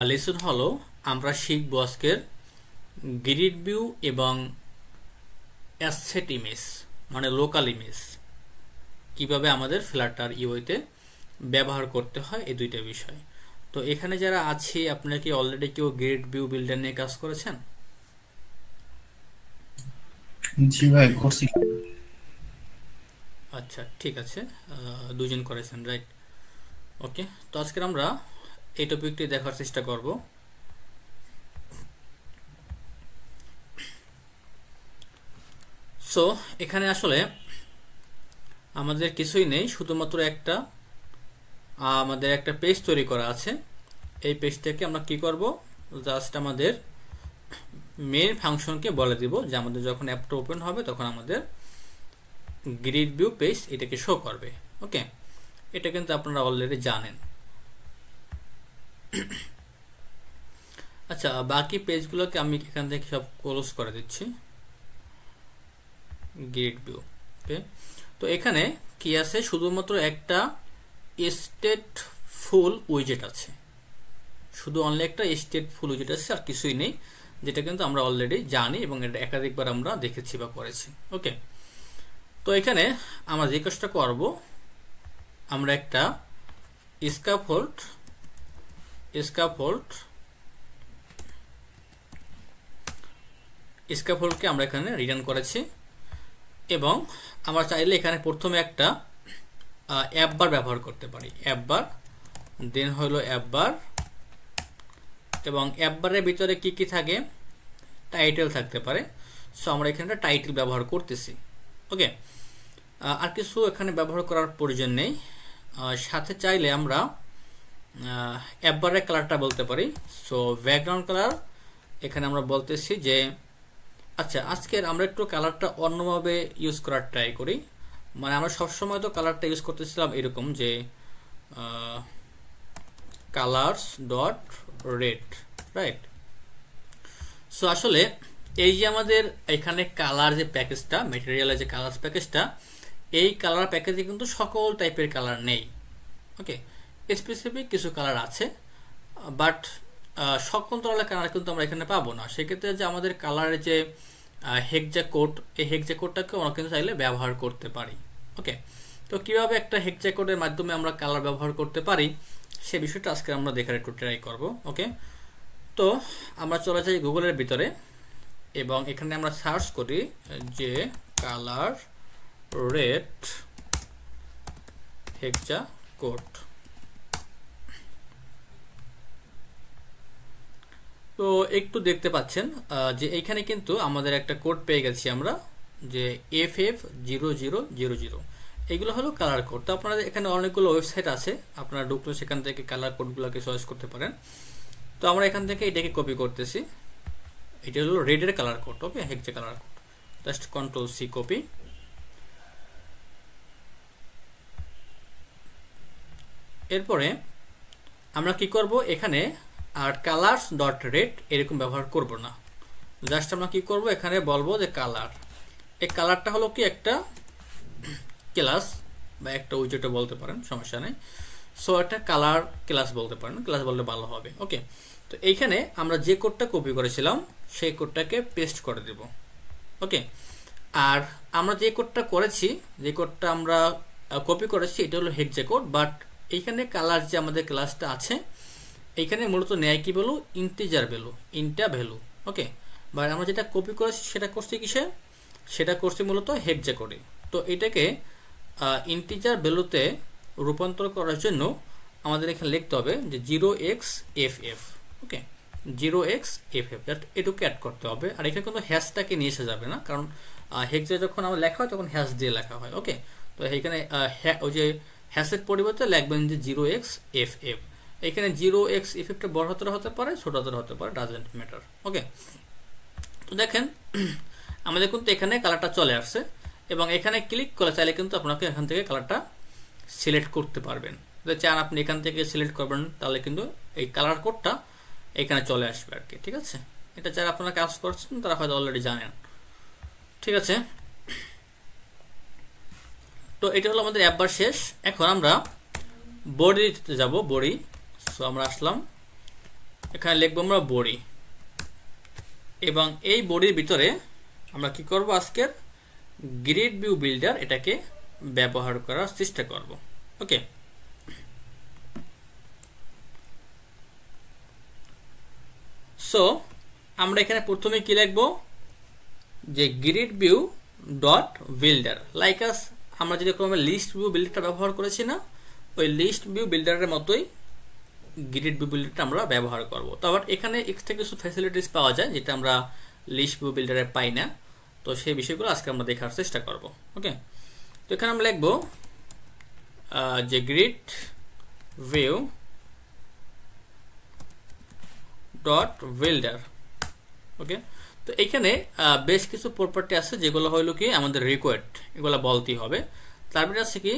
Lesson হলো আমরা শিখব আজকের গ্রিড ভিউ এবং অ্যাসেট ইমেজ মানে লোকাল ইমেজ কিভাবে আমাদের ফ্ল্যাটার ইউআইতে ব্যবহার করতে হয় এই দুইটা বিষয়। তো এখানে যারা আছে আপনারা কি অলরেডি কেউ গ্রিড ভিউ বিল্ডার নিয়ে কাজ করেছেন? জি ভাই করছি। আচ্ছা ঠিক আছে, দুজন করেছেন, রাইট। ওকে, তো আজকে আমরা এই টপিকটি দেখার চেষ্টা করব। সো এখানে আসলে আমাদের কিছুই নেই, শুধুমাত্র আমাদের একটা পেজ তৈরি করা আছে। এই পেজটাকে আমরা কি করব, জাস্ট আমাদের মেইন ফাংশনকে বলে দিব যে আমাদের যখন অ্যাপটা ওপেন হবে তখন আমাদের গ্রিড ভিউ পেজ এটাকে শো করবে। ওকে, এটা কিন্তু আপনারা অলরেডি জানেন। আচ্ছা, বাকি পেজগুলোকে আমি এখান থেকে সব ক্লোজ করে দিচ্ছি। গ্রিড ভিউ, ওকে। তো এখানে কি আছে, শুধুমাত্র একটা স্টেট ফুল উইজেট আছে, শুধু অনলি একটা স্টেট ফুল উইজেট আছে, আর কিছুই নেই, যেটা কিন্তু আমরা অলরেডি জানি এবং এটা একাধিকবার আমরা দেখেছি বা করেছি। ওকে, তো এখানে আমরা যে কাজটা করব, আমরা একটা স্ক্যাফোল্ডকে আমরা এখানে রিটার্ন করেছি এবং আমরা চাইলে এখানে প্রথমে একটা অ্যাপ বার ব্যবহার করতে পারি। অ্যাপ বার, দেন হলো অ্যাপ বার, এবং অ্যাপ বারের ভিতরে কি কি থাকে, টাইটেল থাকতে পারে। সো আমরা এখানে টাইটেল ব্যবহার করতেছি। ওকে, আর কিছু এখানে ব্যবহার করার প্রয়োজন নেই। সাথে চাইলে আমরা অ্যাপ বারের কালারটা বলতে পারি। সো ব্যাকগ্রাউন্ড কালার এখানে আমরা বলতেছি যে আচ্ছা, আজকের আমরা একটু কালারটা অন্যভাবে ইউজ করার ট্রাই করি। মানে আমরা সবসময় তো কালারটা ইউজ করতেছিলাম এরকম যে colours dot red, right. So আসলে এই যে আমাদের এখানে কালার যে প্যাকেজটা, ম্যাটেরিয়ালের যে কালার প্যাকেজটা, এই কালার প্যাকেজে কিন্তু সকল টাইপের কালার নেই। ওকে, স্পেসিফিক কিছু কালার আছে, বাট সকল ধরনের কালার কিন্তু আমরা এখানে পাবো না। সেক্ষেত্রে যে আমাদের কালারের যে হেক্সা কোড, এই হেক্সা কোডটাকে আমরা কিন্তু চাইলে ব্যবহার করতে পারি। ওকে, তো কিভাবে একটা হেক্সা কোডের মাধ্যমে আমরা কালার ব্যবহার করতে পারি সে বিষয়টা আজকে আমরা দেখার একটু ট্রাই করব। ওকে, তো আমরা চলে যাই গুগলের ভিতরে এবং এখানে আমরা সার্চ করি যে কালার রেড হেক্সা কোড। তো একটু দেখতে পাচ্ছেন যে এইখানে কিন্তু আমাদের একটা কোড পেয়ে গেছি আমরা, যে FF0000। এগুলো হলো কালার কোড। তো আপনারা এখানে অনেকগুলো ওয়েবসাইট আছে, আপনারা ঢুকলে সেখান থেকে কালার কোডগুলোকে চয়েস করতে পারেন। তো আমরা এখান থেকে এটাকে কপি করতেছি। এটা হলো রেডের colour code. Okay, hexa colour code, just Ctrl+C copy. এরপরে আমরা কি করব, এখানে আর কালার্স ডট রেড এরকম ব্যবহার করব না। জাস্ট আমরা কি করব, এখানে বলবো যে কালার। এই কালারটা হলো কি একটা ক্লাস বা একটা উইজেটও বলতে পারেন, সমস্যা নেই। সো একটা কালার ক্লাস বলতে পারেন, ক্লাস বললে ভালো হবে। ওকে, তো এইখানে আমরা যে কোডটা কপি করেছিলাম সেই কোডটাকে পেস্ট করে দেব। ওকে, আর আমরা যে কোডটা করেছি, যে কোডটা আমরা কপি করেছি, এটা হলো হেক্সা কোড, বাট এইখানে কালার যে আমাদের ক্লাসটা আছে এইখানে মূলত নেয় কি ভ্যালু, ইন্টিজার ভ্যালু, ইন্টা ভ্যালু। ওকে, বা আমরা যেটা কপি করেছি সেটা করছি কিসে, সেটা করছি মূলত হেক্সা কোডে। তো এটাকে ইন্টিজার ভ্যালুতে রূপান্তর করার জন্য আমাদের এখানে লিখতে হবে যে 0xFF। ওকে, 0xFF, এটুকু অ্যাড করতে হবে। আর এখানে কোনো হ্যাশটাকে নিয়ে এসে যাবে না, কারণ হেক্সা যখন আমার লেখা হয় তখন হ্যাশ দিয়ে লেখা হয়। ওকে, তো এখানে ওই যে হ্যাশের পরিবর্তে লিখবেন যে 0xFF। এখানে 0xFF বড় হাতের হতে পারে, ছোট হাতের হতে পারে, ডাজেন্ট ম্যাটার। ওকে, তো দেখেন আমাদের কিন্তু এখানে কালারটা চলে আসছে এবং এখানে ক্লিক করে চাইলে কিন্তু আপনাকে এখান থেকে কালারটা সিলেক্ট করতে পারবেন। যদি চান আপনি এখান থেকে সিলেক্ট করবেন তাহলে কিন্তু এই কালার কোডটা এখানে চলে আসবে আর কি। ঠিক আছে, এটা যারা আপনারা কাজ করছেন তারা হয়তো অলরেডি জানেন। ঠিক আছে, তো এটা হলো আমাদের অ্যাপবার শেষ। এখন আমরা বডিতে যাব, বডি। সো আমরা আসলাম এখানে লিখবো আমরা বডি, এবং এই বডির ভিতরে আমরা কি করব, আজকের গ্রিড ভিউ বিল্ডার এটাকে ব্যবহার করার চেষ্টা করব। ওকে, সো আমরা এখানে প্রথমে কি লিখবো, যে grid view dot builder like আস, আমরা যেরকম লিস্ট ভিউ বিল্ডারটা ব্যবহার করেছি না, ওই লিস্ট ভিউ বিল্ডারের মতোই গ্রিড ভিউ বিল্ডারটা আমরা ব্যবহার করব। তো আবার এখানে এক্সট্রা কিছু ফ্যাসিলিটিস পাওয়া যায় যেটা আমরা লিস্ট ভিউ বিল্ডারে পাই না, তো সেই বিষয়গুলো আজকে আমরা দেখার চেষ্টা করব। ওকে, তো এখানে আমরা লিখবো যে গ্রিড ভিউ ডট বিল্ডার। ওকে, তো এখানে বেশ কিছু প্রপার্টি আছে যেগুলো হলো কি আমাদের রিকোয়ার্ড, এগুলো বলতেই হবে। তারপরে আছে কি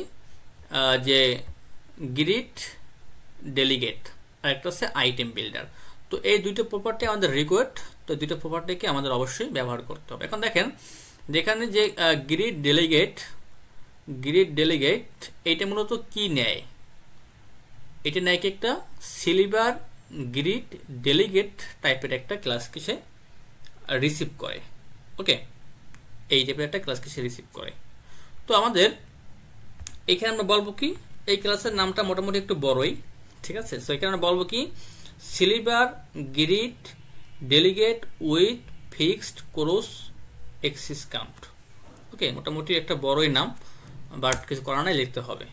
যে গ্রিড ডেলিগেট, আর একটা আছে আইটেম বিল্ডার। তো এই দুইটা প্রপার্টি আমাদের রিকোয়ার্ড, তো দুইটা প্রপার্টিকে আমাদের অবশ্যই ব্যবহার করতে হবে। এখন দেখেন যেখানে যে গ্রিড ডেলিগেট এইটা মূলত কি নেয়, এটা নেয় কি একটা সিলিভার গ্রিড ডেলিগেট টাইপের একটা ক্লাসকে সে রিসিভ করে। ওকে, এই টাইপের একটা ক্লাসকে সে রিসিভ করে। তো আমাদের এখানে আমরা বলবো কি, এই ক্লাসের নামটা মোটামুটি একটু বড়ই, ঠিক আছে। সো এখানে আমরা বলবো কি sliver grid delegate with fixed cross axis count. Okay, মোটামুটি একটা বড়ই নাম, বাট কিছু করা নাই, লিখতে হবে।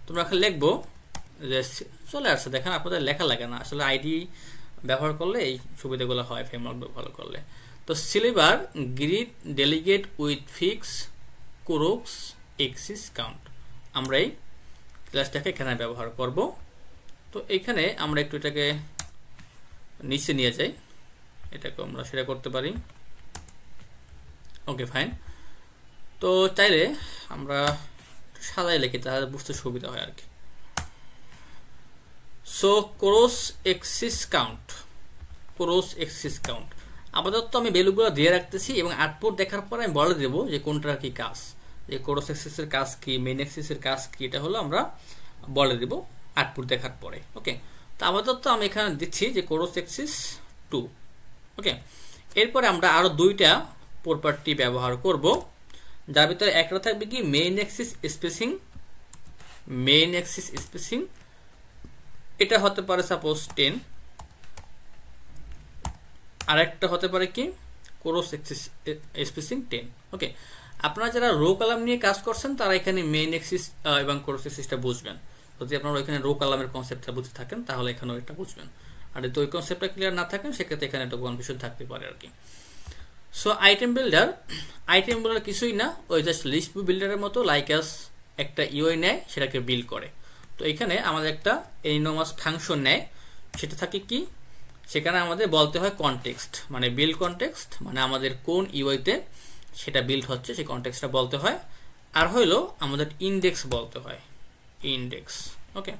তোমরা এখন লিখবো যে চলে আসছে, দেখেন আপনাদের লেখা লাগে না, আসলে আইডি ব্যবহার করলে এই সুবিধাগুলো হয় ফ্রেমওয়ার্ক ব্যবহার করলে। তো সিলিভার grid delegate with fix cross axis count, আমরা এই ক্লাসটাকে এখানে ব্যবহার করব। তো এখানে আমরা একটু এটাকে নিচে নিয়ে যাই, এটাকে আমরা সেটা করতে পারি। ওকে, ফাইন। তো চাইলে আমরা সাদাই লিখি, তাহলে বুঝতে সুবিধা হয় আর কি। সো ক্রস এক্সিস কাউন্ট, আপাতত আমি ভ্যালুগুলো দিয়ে রাখতেছি, এবং আউটপুট দেখার পর আমি বলে দেবো যে কোনটার কি কাজ, যে ক্রস এক্সিসের কাজ কি, মেইন এক্সিসের কাজ কি, এটা হলো আমরা বলে দেব আউটপুট দেখার পরে। ওকে, তো আপাতত আমি এখানে দিচ্ছি যে ক্রস এক্সিস 2। ওকে, এরপরে আমরা আরো দুইটা প্রপার্টি ব্যবহার করব, যার ভিতরে একটা থাকবে কি মেইন এক্সিস স্পেসিং, এটা হতে পারে সাপোজ 10, আর একটা হতে পারে কি ক্রস এক্সিস স্পেসিং 10। ওকে, আপনারা যারা রো কলাম নিয়ে কাজ করছেন তারা এখানে মেইন এক্সিস এবং ক্রস এক্সিসটা বুঝবেন। যদি আপনারা এখানে রো কলামের কনসেপ্টটা বুঝতে থাকেন তাহলে এখানে এটা বুঝবেন, আর যদি ওই কনসেপ্টটা ক্লিয়ার না থাকেন সেক্ষেত্রে এখানে একটা কনফিউশন থাকতে পারে আর কি। সো আইটেম বিল্ডার কিছুই না, ওই জাস্ট লিস্ট ভিউ বিল্ডারের মতো লাইক আস একটা ইউআই নেয়, সেটাকে বিল্ড করে। তো এখানে আমাদের একটা এনোমাস ফাংশন নেয়, সেটা থাকে কি, সেখানে আমাদের বলতে হয় কনটেক্সট, মানে বিল্ড কনটেক্সট, মানে আমাদের কোন ইউআইতে সেটা বিল্ড হচ্ছে সেই কনটেক্সটটা বলতে হয়। আর হইলো আমাদের ইন্ডেক্স বলতে হয়, ইন্ডেক্স। ওকে,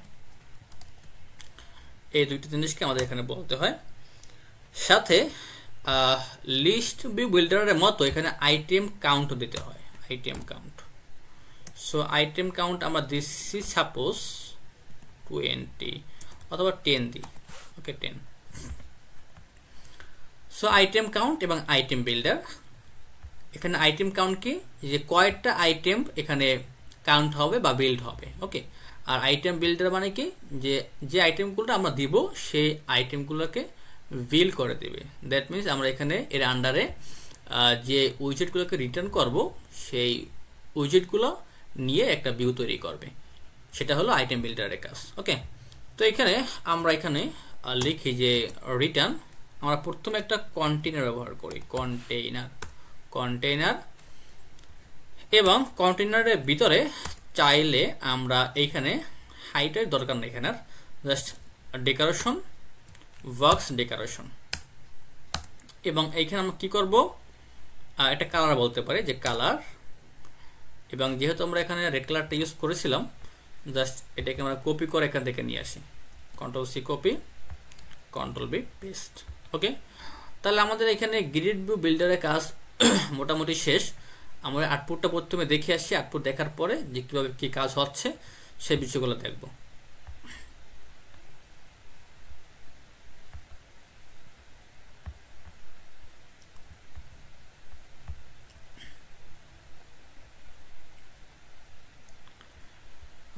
এই দুইটি জিনিসকে আমাদের এখানে বলতে হয়। সাথে লিস্ট ভিউ বিল্ডারের মতো এখানে আইটেম কাউন্ট দিতে হয়, item count. So item count আমরা দিচ্ছি সাপোজ 20 অথবা 10 দিই। ওকে, 10। সো আইটেম কাউন্ট এবং আইটেম বিল্ডার, এখানে আইটেম কাউন্ট কি, যে কয়েকটা আইটেম এখানে কাউন্ট হবে বা বিল্ড হবে। ওকে, আর আইটেম বিল্ডার মানে কি, যে আইটেমগুলো আমরা দিব সেই আইটেমগুলোকে বিল্ড করে দেবে। দ্যাট মিনস আমরা এখানে এর আন্ডারে যে উইজেটগুলোকে রিটার্ন করব সেই উইজেটগুলো নিয়ে একটা ভিউ তৈরি করবে, সেটা হলো আইটেম বিল্ডারের কাজ। ওকে, তো এখানে আমরা লিখি যে রিটার্ন, আমরা প্রথমে একটা কন্টেইনার ব্যবহার করি, কন্টেইনার, এবং কন্টেইনারের ভিতরে চাইলে আমরা এইখানে হাইটের দরকার নেই, এখানে জাস্ট ডেকোরেশন, ওয়ার্কস ডেকোরেশন, এবং এইখানে আমরা কি করব, একটা কালার বলতে পারি যে কালার, এবং যেহেতু আমরা এখানে রেড কালারটা ইউজ করেছিলাম, জাস্ট এটাকে আমরা কপি করে এখান থেকে নিয়ে আসি, control C copy, control V paste. Okay, তাহলে আমাদের এখানে গ্রিড ভিউ বিল্ডারের কাজ মোটামুটি শেষ। আমরা আউটপুটটা প্রথমে দেখে আসছি, আউটপুট দেখার পরে যে কীভাবে কী কাজ হচ্ছে সেই বিষয়গুলো দেখব।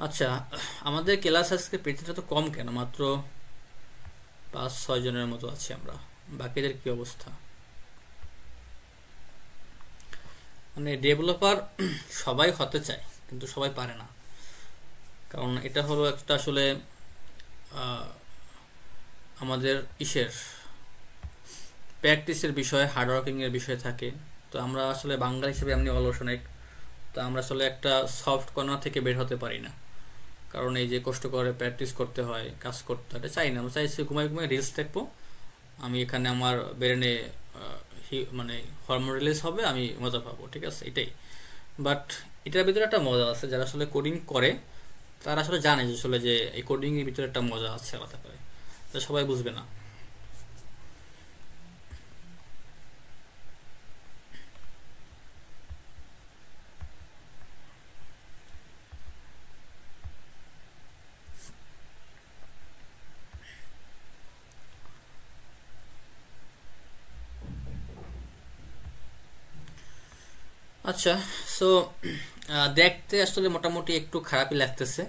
আচ্ছা, আমাদের ক্লাস আজকে পৃথিবীটা তো কম কেন, মাত্র 5-6 জনের মতো আছি আমরা। বাকিদের কি অবস্থা? মানে ডেভেলপার সবাই হতে চায় কিন্তু সবাই পারে না, কারণ এটা হলো একটা আসলে আমাদের ইসের প্র্যাকটিসের বিষয়, হার্ডওয়ার্কিং এর বিষয় থাকে। তো আমরা আসলে বাঙালি হিসেবে এমনি অলস অনেক, তো আমরা আসলে একটা সফট কর্নার থেকে বের হতে পারি না, কারণ এই যে কষ্ট করে প্র্যাকটিস করতে হয়, কাজ করতে হয়, চাই না। আমরা চাইছি ঘুমাই ঘুমাই রিলস দেখবো, আমি এখানে আমার ব্রেনে মানে হরমোন রিলিজ হবে, আমি মজা পাবো, ঠিক আছে, এটাই। বাট এটার ভিতরে একটা মজা আছে, যারা আসলে কোডিং করে তারা আসলে জানে যে আসলে যে এই কোডিং এর ভিতরে একটা মজা আছে আলাদা করে, তো সবাই বুঝবে না। আচ্ছা, সো দেখতে আসলে মোটামুটি একটু খারাপই লাগতেছে,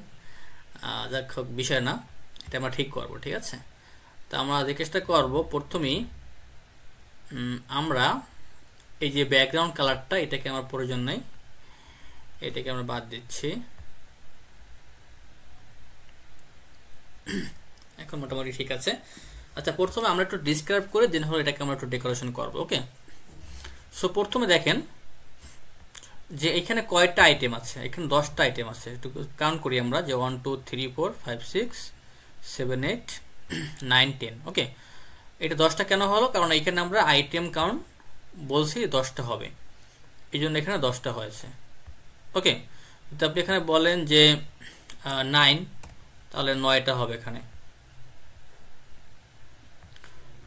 যাক হোক, বিষয় না, এটা আমরা ঠিক করব, ঠিক আছে। তো আমরা যে কাজটা করব, প্রথমেই আমরা এই যে ব্যাকগ্রাউন্ড কালারটা, এটাকে আমার প্রয়োজন নেই, এটাকে আমরা বাদ দিচ্ছি। এখন মোটামুটি ঠিক আছে। আচ্ছা, প্রথমে আমরা একটু ডিসক্রাইব করে দেন হলো এটাকে আমরা একটু ডেকোরেশন করব, ওকে। সো প্রথমে দেখেন যে এখানে কয়টা আইটেম আছে, এখানে 10টা আইটেম আছে, একটু কাউন্ট করি আমরা, যে 1 2 3 4 5 6 7 8 9 10, ওকে। এটা 10টা কেন হলো, কারণ এখানে আমরা আইটেম কাউন্ট বলছি 10টা হবে, এই জন্য এখানে 10টা হয়েছে, ওকে। তো আপনি এখানে বলেন যে 9, তাহলে 9টা হবে এখানে,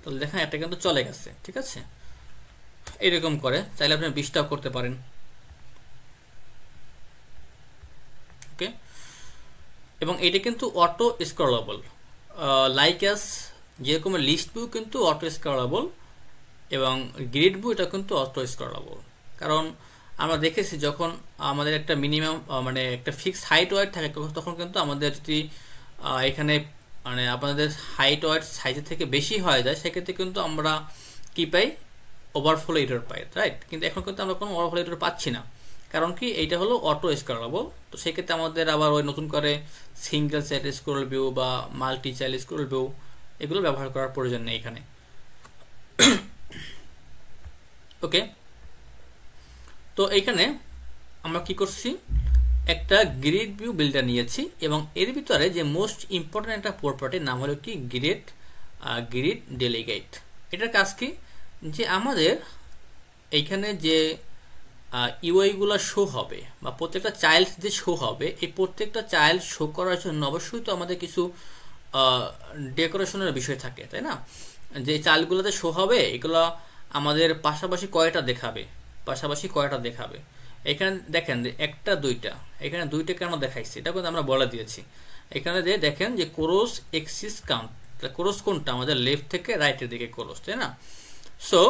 তাহলে দেখেন এটা কিন্তু চলে গেছে, ঠিক আছে। এরকম করে চাইলে আপনি 20টাও করতে পারেন, ওকে। এবং এটা কিন্তু অটো স্ক্রলেবল, লাইক অ্যাস যেরকম লিস্ট ভিউ কিন্তু অটো স্ক্রলেবল, এবং গ্রিড ভিউ এটা কিন্তু অটো স্ক্রলেবল। কারণ আমরা দেখেছি যখন আমাদের একটা মিনিমাম মানে একটা ফিক্সড হাইট ওয়েট থাকে, তখন কিন্তু আমাদের যদি এখানে মানে আপনাদের হাইট ওয়েট সাইজের থেকে বেশি হয়ে যায়, সেক্ষেত্রে কিন্তু আমরা কি পাই, ওভারফ্লো এরর পাই, রাইট। কিন্তু এখন কিন্তু আমরা কোনো ওভারফ্লো এরর পাচ্ছি না, কারণ কি এইটা হলো অটো স্ক্রলেবল। তো সেক্ষেত্রে আমাদের আবার ওই নতুন করে সিঙ্গেল চাইল্ড স্ক্রল ভিউ বা মাল্টি চাইল্ড স্ক্রল ভিউ এগুলো ব্যবহার করার প্রয়োজন নেই এখানে, ওকে। তো এইখানে আমরা কি করছি, একটা গ্রিড ভিউ বিল্ডার নিয়েছি, এবং এর ভিতরে যে মোস্ট ইম্পর্টেন্ট একটা প্রপার্টির নাম হলো কি গ্রিড ডেলিগেট। এটার কাজ কি, যে আমাদের এইখানে যে ইউআইগুলো শো হবে বা প্রত্যেকটা চাইল্ড যে শো হবে, এই প্রত্যেকটা চাইল্ড শো করার জন্য অবশ্যই তো আমাদের কিছু ডেকোরেশনের বিষয় থাকে, তাই না। যে চাইল্ডগুলোতে শো হবে এগুলো আমাদের পাশাপাশি কয়টা দেখাবে। এখানে দেখেন যে 1টা 2টা, এখানে 2টা কেন দেখাইছি এটা কিন্তু আমরা বলে দিয়েছি। এখানে যে দেখেন যে ক্রস এক্সিস কাউন্ট, ক্রস কোনটা, আমাদের লেফট থেকে রাইটের দিকে ক্রস, তাই না। সো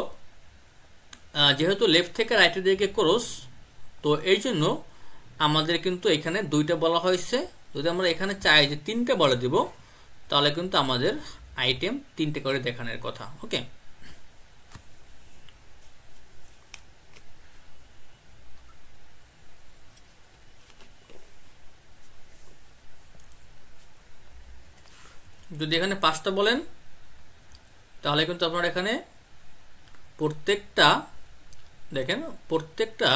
যেহেতু লেফট থেকে রাইটের দিকে ক্রস, তো এই জন্য আমাদের কিন্তু এখানে 2টা বলা হয়েছে। যদি আমরা এখানে চাই যে 3টে বলে দিব, তাহলে কিন্তু আমাদের আইটেম 3টে করে দেখানোর কথা, ওকে। যদি এখানে 5টা বলেন, তাহলে কিন্তু আপনার এখানে প্রত্যেকটা দেখেন প্রত্যেকটা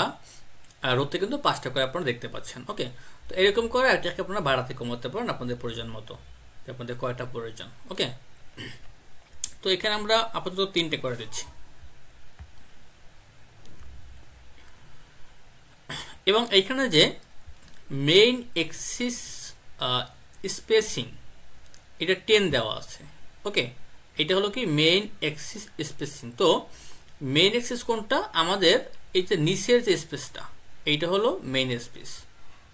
রোতে কিন্তু 5টা করে আপনারা দেখতে পাচ্ছেন, ওকে। তো এরকম করে এটাকে আপনারা বাড়াতে কমাতে পারেন আপনাদের প্রয়োজন মতো, আপনাদের কয়টা প্রয়োজন, ওকে। তো এখানে আমরা আপাতত 3টে করে দিচ্ছি, এবং এইখানে যে মেইন এক্সিস স্পেসিং এটা 10 দেওয়া আছে, ওকে। এটা হলো কি মেইন এক্সিস স্পেসিং। তো মেইন এক্সিস কোনটা, আমাদের এই যে নিচের যে স্পেসটা, এইটা হলো মেইন স্পেস,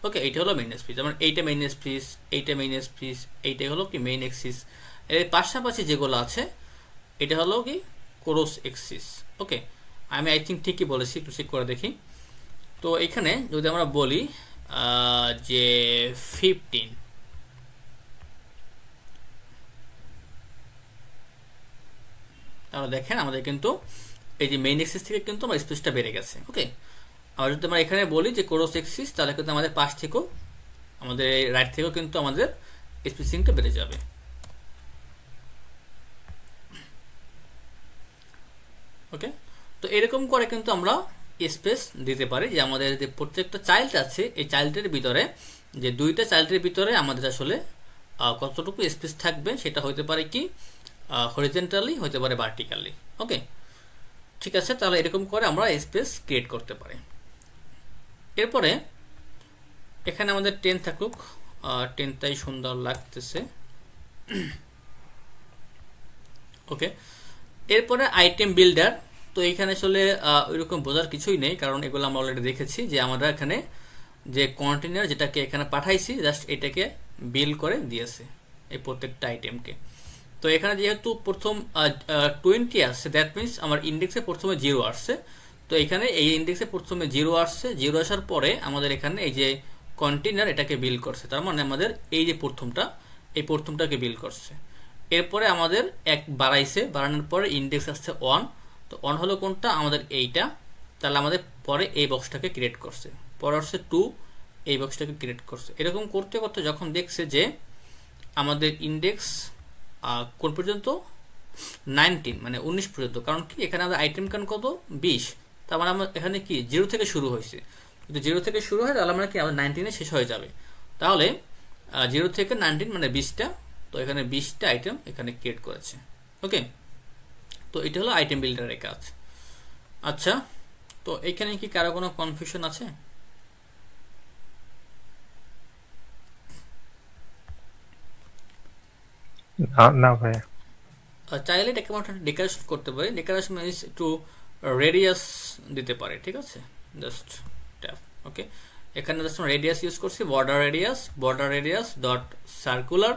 ওকে। এইটা হলো মেইন স্পেস, যেমন এইটা মেইন স্পেস, এইটা মেইন স্পেস, এইটাই হলো কি মেইন এক্সিস। এর পাশাপাশি যেগুলো আছে এটা হলো কি ক্রস এক্সিস, ওকে। আমি আই থিঙ্ক ঠিকই বলেছি, একটু চেক করে দেখি। তো এখানে যদি আমরা বলি যে 15। তাহলে দেখেন আমাদের কিন্তু এই যে মেইন এক্সিস থেকে কিন্তু আমার স্পেসটা বেড়ে গেছে। ওকে, আর যদি আমরা এখানে বলি যে ক্রস এক্সিস, তাহলে কিন্তু আমাদের পাশ থেকেও আমাদের রাইট থেকেও কিন্তু আমাদের স্পেসিংটা বেড়ে যাবে। ওকে, তো এরকম করে কিন্তু আমরা স্পেস দিতে পারি যে আমাদের যে প্রত্যেকটা চাইল্ড আছে এই চাইল্ডের ভিতরে, যে দুইটা চাইল্ডের ভিতরে আমাদের আসলে কতটুকু স্পেস থাকবে সেটা হতে পারে কি হরিজন্টালি, হতে পারে ভার্টিক্যালি। ওকে, ঠিক আছে, তাহলে এরকম করে আমরা স্পেস ক্রিয়েট করতে পারি। এরপরে এখানে আমাদের 10 থাকুক, 10টাই সুন্দর লাগতেছে। ওকে, এরপরে আইটেম বিল্ডার। তো এখানে আসলে ওইরকম বোঝার কিছুই নেই, কারণ এগুলো আমরা অলরেডি দেখেছি যে আমরা এখানে যে কন্টেনার যেটাকে এখানে পাঠাইছি জাস্ট এটাকে বিল্ড করে দিয়েছে এই প্রত্যেকটা আইটেমকে। তো এখানে যেহেতু প্রথম 20 আসছে, দ্যাট মিনস আমার ইন্ডেক্সে প্রথমে 0 আসছে। তো এখানে এই ইন্ডেক্সে প্রথমে 0 আসছে, 0 আসার পরে আমাদের এখানে এই যে কন্টেনার এটাকে বিল্ড করছে, তার মানে আমাদের এই যে এই প্রথমটাকে বিল্ড করছে। এরপরে আমাদের এক বাড়াইছে, বাড়ানোর পরে ইন্ডেক্স আসছে 1। তো 1 হলো কোনটা, আমাদের এইটা। তাহলে আমাদের পরে এই বক্সটাকে ক্রিয়েট করছে, পরে আসছে 2, এই বক্সটাকে ক্রিয়েট করছে। এরকম করতে করতে যখন দেখছে যে আমাদের ইন্ডেক্স কোন পর্যন্ত, 19 মানে 19 পর্যন্ত, কারণ কি এখানে আমাদের আইটেম কাউন্ট কত, 20। তার মানে আমরা এখানে কি 0 থেকে শুরু হয়েছে, যদি 0 থেকে শুরু হয় তাহলে আমরা কি আমাদের 19 শেষ হয়ে যাবে। তাহলে 0 থেকে 19 মানে 20টা। তো এখানে 20টা আইটেম এখানে ক্রিয়েট করেছে। ওকে, তো এটা হলো আইটেম বিল্ডারের কাজ। আচ্ছা, তো এখানে কি কারো কোনো কনফিউশন আছে? না ভাই, চাইলে এটাকে আমরা ডেকোরেশন করতে পারি। ডেকোরেশন মিনস একটু রেডিয়াস দিতে পারে, ঠিক আছে, জাস্ট ট্যাপ। ওকে, এখানে জাস্ট আমরা রেডিয়াস ইউজ করছি, বর্ডার রেডিয়াস ডট সার্কুলার,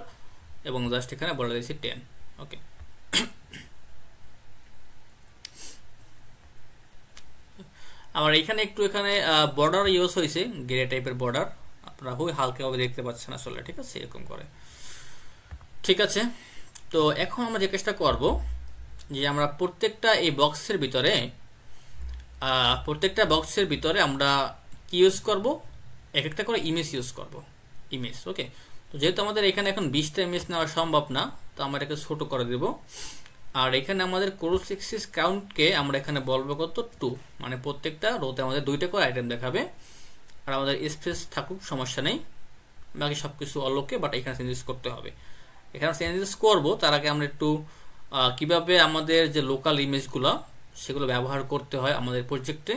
এবং জাস্ট এখানে বলে দিয়েছি 10। ওকে, আমার এখানে একটু এখানে বর্ডার ইউজ হয়েছে, গ্রে টাইপের বর্ডার, আপনারা হালকাভাবে দেখতে পাচ্ছেন আসলে, ঠিক আছে, এরকম করে। ঠিক আছে, তো এখন আমরা যে কাজটা করব যে আমরা প্রত্যেকটা বক্সের ভিতরে আমরা কি ইউজ করব, এক একটা করে ইমেজ ইউজ করব, ইমেজ। ওকে, তো যেহেতু আমাদের এখানে এখন 20টা ইমেজ নেওয়া সম্ভব না, তো আমরা এটাকে ছোট করে দেব। আর এখানে আমাদের ক্রস এক্সিস কাউন্টকে আমরা এখানে বলবো কত, 2, মানে প্রত্যেকটা রোতে আমাদের 2টা করে আইটেম দেখাবে। আর আমাদের স্পেস থাকুক, সমস্যা নেই, বাকি সবকিছু অলোকে, বাট এখানে চেঞ্জেস করতে হবে। এখানে চেঞ্জেস করব তার আগে আমরা একটু কিভাবে আমাদের যে লোকাল ইমেজগুলো সেগুলো ব্যবহার করতে হয় আমাদের প্রজেক্টে,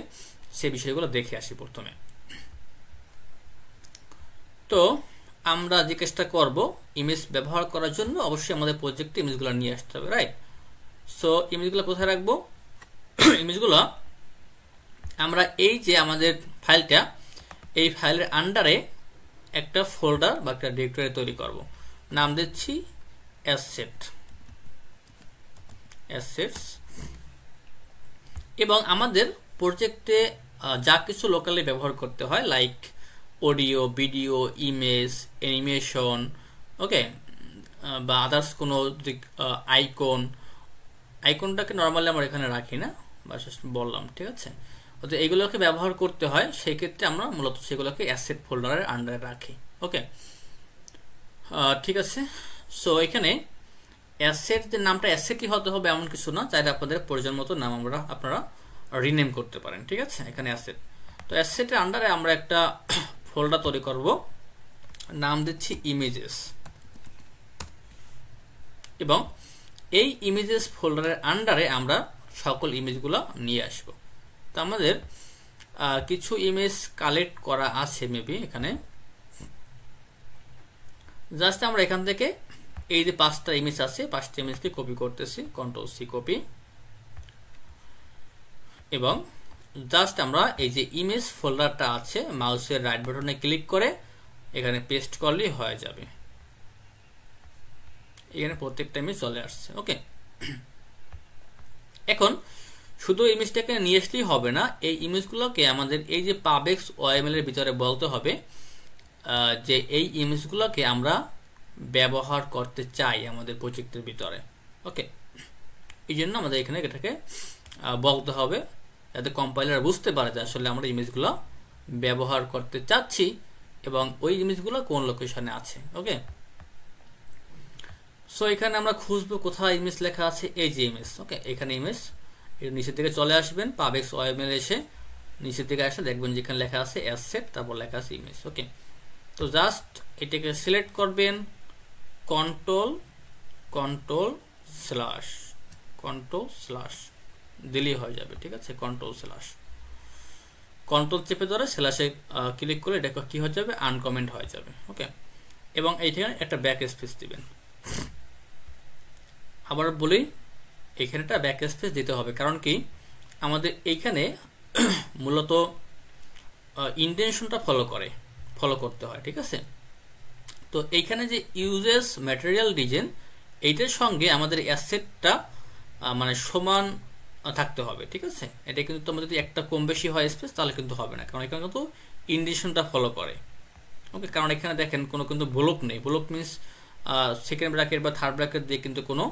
সেই বিষয়গুলো দেখে আসি প্রথমে। তো আমরা যে কাজটা করব, ইমেজ ব্যবহার করার জন্য অবশ্যই আমাদের প্রজেক্টে ইমেজগুলো নিয়ে আসতে হবে, রাইট? সো ইমেজগুলো কোথায় রাখবো? ইমেজগুলো আমরা এই যে আমাদের ফাইলটা, এই ফাইলের আন্ডারে একটা ফোল্ডার বা একটা ডিরেক্টরি তৈরি করব, নাম দিচ্ছি অ্যাসেটস। এবং আমাদের প্রজেক্টে যা কিছু লোকালি ব্যবহার করতে হয়, like audio, video, image, animation, okay, বা আদার্স কোনো আইকনটাকে নর্মালি আমরা এখানে রাখি না, বা বললাম, ঠিক আছে। অর্থাৎ এইগুলোকে ব্যবহার করতে হয়, সেই ক্ষেত্রে আমরা মূলত সেগুলোকে অ্যাসেট ফোল্ডারের আন্ডারে রাখি। ওকে, ঠিক আছে। সো এখানে অ্যাসেট যে নামটা অ্যাসেটই হতে হবে এমন কিছু না, চাইলে আপনাদের প্রয়োজন মতো নাম আপনারা রিনেম করতে পারেন, ঠিক আছে। এখানে অ্যাসেট, তো অ্যাসেটের আন্ডারে আমরা একটা ফোল্ডার তৈরি করব, নাম দিচ্ছি ইমেজেস। এবং এই ইমেজেস ফোল্ডারের আন্ডারে আমরা সকল ইমেজগুলো নিয়ে আসব। তো আমাদের কিছু ইমেজ কালেক্ট করা আছে মেবি এখানে, জাস্ট আমরা এখান থেকে এই যে 5টা ইমেজ আছে, 5টা ইমেজকে কপি করতেছি, Ctrl+C কপি, এবং জাস্ট আমরা এই যে ইমেজ ফোল্ডারটা আছে মাউসের রাইট বাটনে ক্লিক করে এখানে পেস্ট করলেই হয়ে যাবে। এখানে প্রত্যেকটা ইমেজ চলে আসছে। ওকে, এখন শুধু ইমেজটাকে নিয়ে আসলেই হবে না, এই ইমেজগুলোকে আমাদের এই যে পাবএক্স OML এর ভিতরে বলতে হবে যে এই ইমেজগুলোকে আমরা ব্যবহার করতে চাই আমাদের প্রজেক্টের ভিতরে। ওকে, এই জন্য আমাদের এখানে এটাকে বলতে হবে যাতে কম্পাইলার বুঝতে পারে যে আসলে আমরা ইমেজগুলো ব্যবহার করতে চাচ্ছি এবং ওই ইমেজগুলো কোন লোকেশনে আছে। ওকে, সো এখানে আমরা খুঁজবো কোথায় ইমেজ লেখা আছে, এই যে ইমেজ। ওকে, এখানে ইমেজ, এর নিচের দিকে চলে আসবেন, পাবেক্স ওএমএল এসে নিচের দিকে আসলে দেখবেন যেখানে লেখা আছে অ্যাসেট, তারপর লেখা আছে ইমেজ। ওকে, তো জাস্ট এটাকে সিলেক্ট করবেন, কন্ট্রোল দিলেই হয়ে যাবে। ঠিক আছে, কন্ট্রোল চেপে ধরে স্ল্যাশে ক্লিক করে এটা কি হয়ে যাবে, আনকমেন্ট হয়ে যাবে। ওকে, এবং এইখানে একটা ব্যাক স্পেস দিবেন। আবার বলি, এখানে একটা ব্যাক স্পেস দিতে হবে, কারণ কি আমাদের এইখানে মূলত ইন্টেনশনটা ফলো করতে হয়। ঠিক আছে, তো এইখানে যে ইউজেস ম্যাটেরিয়াল রিজন, এইটার সঙ্গে আমাদের অ্যাসেটটা মানে সমান থাকতে হবে। ঠিক আছে, এটা কিন্তু তোমার যদি একটা কম বেশি হয় স্পেস তাহলে কিন্তু হবে না, কারণ এখানে কিন্তু ইন্টেনশনটা ফলো করে। ওকে, কারণ এখানে দেখেন কোনো কিন্তু ব্লক নেই। ব্লক মিনস সেকেন্ড ব্র্যাকেট বা থার্ড ব্র্যাকেট দিয়ে কিন্তু কোনো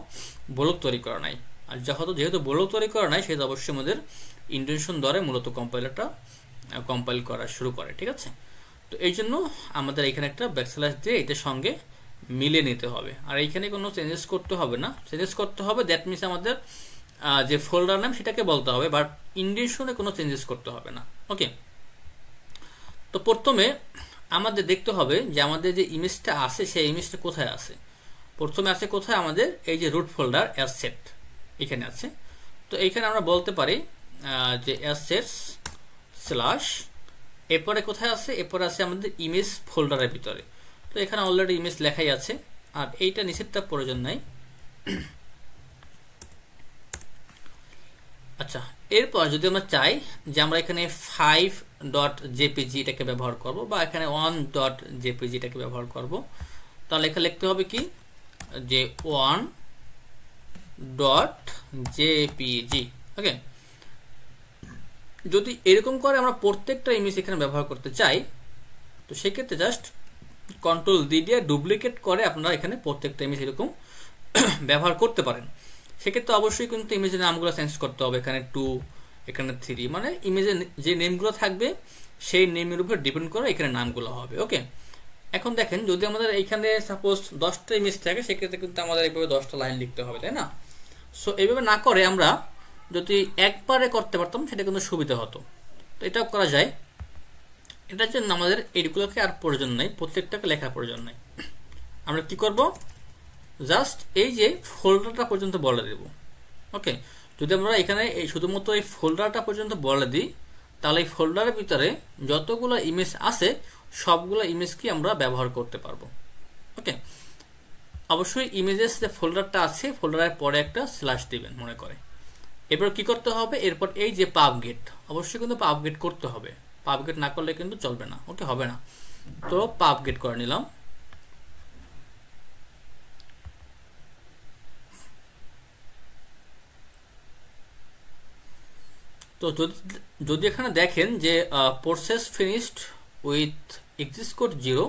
ব্লক তৈরি করা নাই। আর যেহেতু ব্লক তৈরি করা নাই, সেহেতু অবশ্যই আমাদের ইন্টেনশন ধরে মূলত কম্পাইলারটা কম্পাইল করা শুরু করে। ঠিক আছে, তো এই জন্য আমাদের এখানে একটা ব্যাকস্ল্যাশ দিয়ে এটার সঙ্গে মিলিয়ে নিতে হবে। আর এইখানে কোনো চেঞ্জেস করতে হবে না, চেঞ্জেস করতে হবে দ্যাট মিনস আমাদের যে ফোল্ডার নাম সেটাকে বলতে হবে, বাট ইন্টেনশনে কোনো চেঞ্জেস করতে হবে না। ওকে, তো প্রথমে আমাদের দেখতে হবে যে আমাদের যে ইমেজটা আছে সেই ইমেজটা কোথায় আছে। প্রথমে আছে কোথায়, আমাদের এই যে রুট ফোল্ডার অ্যাসেট এখানে আছে। তো এইখানে আমরা বলতে পারি যে অ্যাসেটস স্ল্যাশ, এরপরে কোথায় আছে, এরপরে আছে আমাদের ইমেজ ফোল্ডারের ভিতরে। তো এখানে অলরেডি ইমেজ লেখাই আছে, আর এইটা নিচেরটা প্রয়োজন নাই। আচ্ছা, এরপর যদি আমরা চাই যে আমরা এখানে 5.jpg এটাকে ব্যবহার করব, বা এখানে 1.jpg এটাকে ব্যবহার করব, তাহলে এখানে লিখতে হবে কি যে 1.jpg। ওকে, যদি এরকম করে আমরা প্রত্যেকটা ইমেজ এখানে ব্যবহার করতে চাই, তো সেক্ষেত্রে জাস্ট কন্ট্রোল দিয়ে ডুপ্লিকেট করে আপনারা এখানে প্রত্যেকটা ইমেজ এরকম ব্যবহার করতে পারেন। সেক্ষেত্রে অবশ্যই কিন্তু ইমেজের নামগুলো চেঞ্জ করতে হবে, এখানে 2, এখানে 3, মানে ইমেজের যে নেমগুলো থাকবে সেই নেমের উপর ডিপেন্ড করে এখানে নামগুলো হবে। ওকে, এখন দেখেন যদি আমাদের এইখানে সাপোজ 10টা ইমেজ থাকে, সেক্ষেত্রে কিন্তু আমাদের এইভাবে 10টা লাইন লিখতে হবে, তাই না? সো এইভাবে না করে আমরা যদি একবারে করতে পারতাম সেটা কিন্তু সুবিধা হতো। তো এটাও করা যায়। এটার জন্য আমাদের এইগুলোকে আর প্রয়োজন নেই, প্রত্যেকটাকে লেখার প্রয়োজন নেই। আমরা কি করব, জাস্ট এই যে ফোল্ডারটা পর্যন্ত বলে দেব। ওকে, যদি আমরা এখানে এই শুধুমাত্র এই ফোল্ডারটা পর্যন্ত বলে দিই, তাহলে এই ফোল্ডারের ভিতরে যতগুলো ইমেজ আছে সবগুলো ইমেজকে আমরা ব্যবহার করতে পারবো। ওকে, অবশ্যই ইমেজেস যে ফোল্ডারটা আছে, ফোল্ডারের পরে একটা স্ল্যাশ দিবেন মনে করে। এরপর কি করতে হবে, এরপর এই যে পাবগেট, অবশ্যই কিন্তু পাবগেট করতে হবে, পাবগেট না করলে কিন্তু চলবে না। ওকে, হবে না, তো পাবগেট করে নিলাম। তো যদি এখানে দেখেন যে process finished with exist code 0,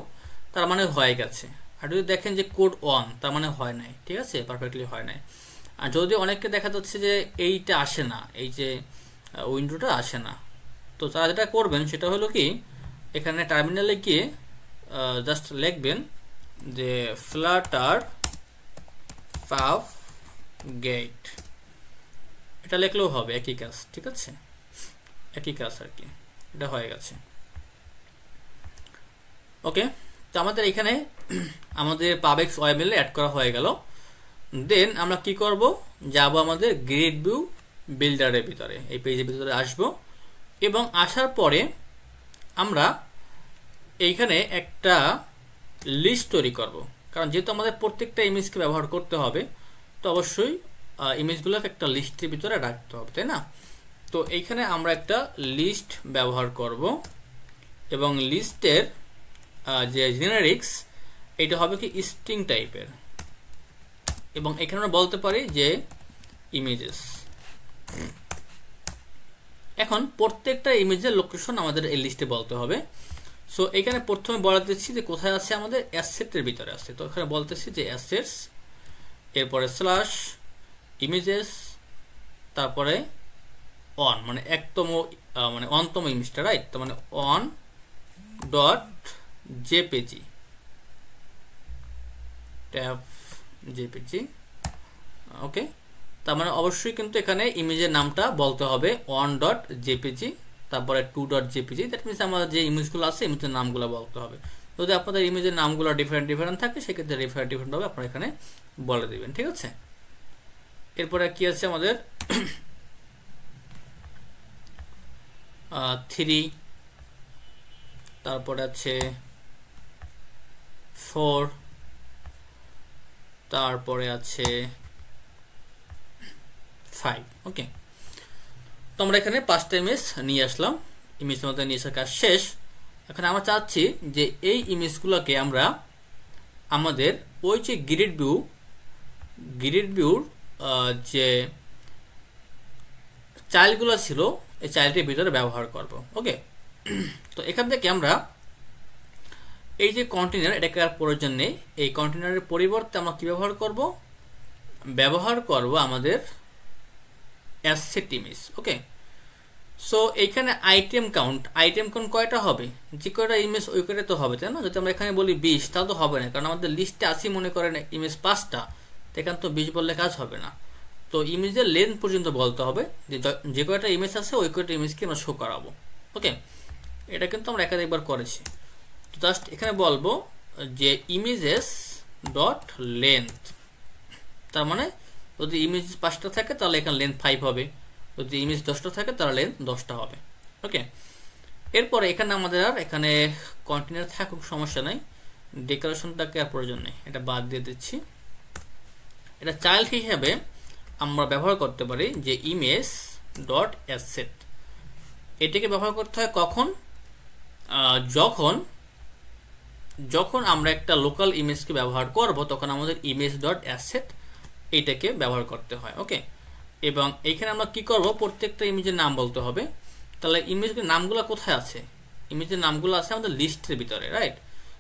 তার মানে হয়ে গেছে। আর যদি দেখেন যে কোড 1, তার মানে হয় নাই। ঠিক আছে, পারফেক্টলি হয় নাই। আর যদি অনেককে দেখা যাচ্ছে যে এইটা আসে না, এই যে উইন্ডোটা আসে না, তো তারা যেটা করবেন সেটা হলো কি, এখানে টার্মিনালে গিয়ে জাস্ট লিখবেন যে ফ্লাটার পাবগেট, এটা লিখলেও হবে, একই কাজ। ঠিক আছে, একই কাজ আর কি, এটা হয়ে গেছে। ওকে, তো আমাদের এখানে আমাদের পাবএক্স ওএমএল অ্যাড করা হয়ে গেল। দেন আমরা কি করব, যাব আমাদের গ্রিড ভিউ বিল্ডারের ভিতরে, এই পেজের ভিতরে আসব, এবং আসার পরে আমরা এইখানে একটা লিস্ট তৈরি করব, কারণ যেহেতু আমাদের প্রত্যেকটা ইমেজকে ব্যবহার করতে হবে, তো অবশ্যই ইমেজগুলোকে একটা লিস্টের ভিতরে রাখতে হবে, তাই না? তো এইখানে আমরা একটা লিস্ট ব্যবহার করব, এবং লিস্টের যে জেনারিক্স এটা হবে কি স্ট্রিং টাইপের, এবং এখানে আমরা বলতে পারি যে ইমেজেস। এখন প্রত্যেকটা ইমেজের লোকেশন আমাদের এই লিস্টে বলতে হবে। সো এখানে প্রথমে বলতেছি যে কোথায় আছে, আমাদের অ্যাসেটের ভিতরে আছে। তো এখানে বলতেছি যে অ্যাসেটস, এরপরে স্ল্যাশ ইমেজেস, তারপরে অন মানে একতম মানে অনতম ইমেজটা, রাইট? তো মানে on dot JPG, tab JPG, okay. তার মানে অবশ্যই কিন্তু এখানে ইমেজের নামটা বলতে হবে অন ডট জেপিজি, তারপরে 2.jpg। দ্যাট মিনস আমাদের যে ইমেজগুলো আছে ইমেজের নামগুলো বলতে হবে। যদি আপনাদের ইমেজের নামগুলো ডিফারেন্ট থাকে সেক্ষেত্রে ডিফারেন্ট ভাবে আপনারা এখানে বলে দিবেন, ঠিক আছে? এরপরে কি আছে আমাদের 3, তারপরে আছে 4, তারপরে আছে 5, ওকে। তো আমরা এখানে 5টা ইমেজ নিয়ে আসলাম, ইমেজ মধ্যে নিয়ে আসার কাজ শেষ। এখন আমরা চাচ্ছি যে এই ইমেজগুলোকে আমরা আমাদের ওই যে গ্রিড ভিউর যে চাইল্ডগুলো ছিল এই চাইল্ডের ভিতরে ব্যবহার করব, ওকে। তো এখান থেকে আমরা এই যে কন্টেনার, এটাকে আর প্রয়োজন নেই। এই কন্টেনারের পরিবর্তে আমরা কি ব্যবহার করব আমাদের অ্যাসেট ইমেজ, ওকে। সো এইখানে আইটেম কাউন্ট কয়টা হবে? যে কয়টা ইমেজ ওই কয়টা তো হবে, তাই না? যদি আমরা এখানে বলি 20, তাহলে তো হবে না, কারণ আমাদের লিস্টে আছে মনে করেন ইমেজ 5টা, এখানে তো 20 বললে কাজ হবে না। তো ইমেজের লেন্থ পর্যন্ত বলতে হবে, যে কয়টা ইমেজ আছে ওই কয়টা ইমেজকে আমরা শো করাবো, ওকে। এটা কিন্তু আমরা একাধিকবার করেছি। তো জাস্ট এখানে বলবো যে ইমেজেস ডট লেন্থ, তার মানে যদি ইমেজ 5টা থাকে তাহলে এখানে লেন্থ 5 হবে, যদি ইমেজ 10টা থাকে তাহলে লেন্থ 10টা হবে, ওকে। এরপরে এখানে আমাদের আর এখানে কন্টেনার থাকুক, সমস্যা নাই, ডেকোরেশনটাকে আর প্রয়োজন নেই, এটা বাদ দিয়ে দিচ্ছি। এটা চাইল্ড হিসেবে আমরা ব্যবহার করতে পারি যে ইমেজ ডট অ্যাসেট। এটাকে ব্যবহার করতে হয় কখন? যখন আমরা একটা লোকাল ইমেজকে ব্যবহার করব তখন আমাদের ইমেজ ডট অ্যাসেট এইটাকে ব্যবহার করতে হয়, ওকে। এবং এইখানে আমরা কি করব, প্রত্যেকটা ইমেজের নাম বলতে হবে। তাহলে ইমেজের নামগুলো কোথায় আছে? ইমেজের নামগুলো আছে আমাদের লিস্টের ভিতরে, রাইট?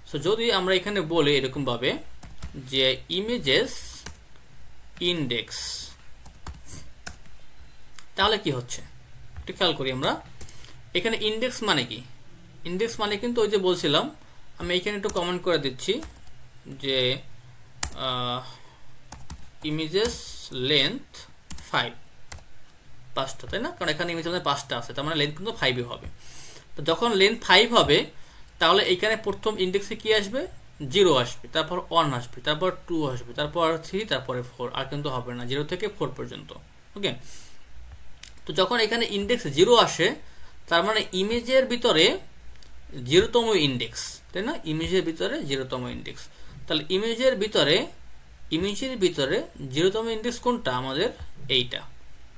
সো যদি আমরা এখানে বলি এরকম ভাবে যে ইমেজেস ইন্ডেক্স, তাহলে কি হচ্ছে একটু খেয়াল করি আমরা। এখানে ইন্ডেক্স মানে কি? ইন্ডেক্স মানে কিন্তু ওই যে বলছিলাম, আমি এখানে একটু কমেন্ট করে দিচ্ছি যে ইমেজেস লেন্থ 5টা, তাই না? কারণ এখানে ইমেজ আমাদের 5টা আছে, তার মানে লেন্থ কিন্তু 5ই হবে। তো যখন লেন্থ 5 হবে তাহলে এখানে প্রথম ইন্ডেক্সে কি আসবে? 0 আসবে, তারপর 1 আসবে, তারপর 2 আসবে, তারপর 3, তারপরে 4, আর কিন্তু হবে না 0 থেকে 4 পর্যন্ত, ওকে। তো যখন এখানে ইন্ডেক্স 0 আসে তার মানে ইমেজের ভিতরে 0তম ইন্ডেক্স, তাই না? ইমেজের ভিতরে 0তম ইন্ডেক্স। তাহলে ইমেজের ভিতরে 0তম ইন্ডেক্স কোনটা? আমাদের এইটা।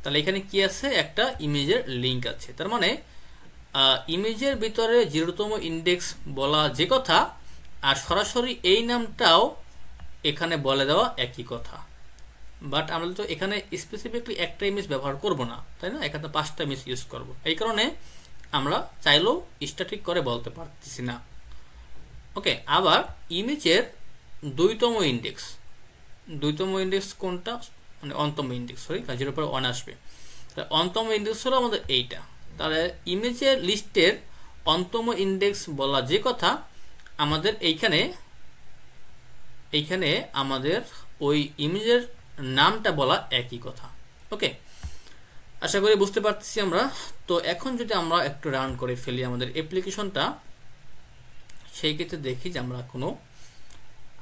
তাহলে এখানে কি আছে? একটা ইমেজের লিঙ্ক আছে। তার মানে ইমেজের ভিতরে 0তম ইন্ডেক্স বলা যে কথা, আর সরাসরি এই নামটাও এখানে বলে দেওয়া একই কথা। বাট আমরা তো এখানে স্পেসিফিকলি একটা ইমেজ ব্যবহার করব না, তাই না? এখানে 5টা ইমেজ ইউজ করব, এই কারণে আমরা চাইলেও স্ট্যাটিক করে বলতে পারতেছি না, ওকে। আবার ইমেজের 2তম ইন্ডেক্স কোনটা? মানে অন্তম ইন্ডেক্স, সরি, 0 পর 1 আসবে। তাহলে অন্তম ইন্ডেক্স হলো আমাদের এইটা। তাহলে ইমেজের লিস্টের অন্তম ইন্ডেক্স বলা যে কথা, আমাদের এইখানে আমাদের ওই ইমেজের নামটা বলা একই কথা, ওকে। আশা করি বুঝতে পারতেছি আমরা। তো এখন যদি আমরা একটু রান করে ফেলি আমাদের অ্যাপ্লিকেশনটা, সেই ক্ষেত্রে দেখি যে আমরা কোনো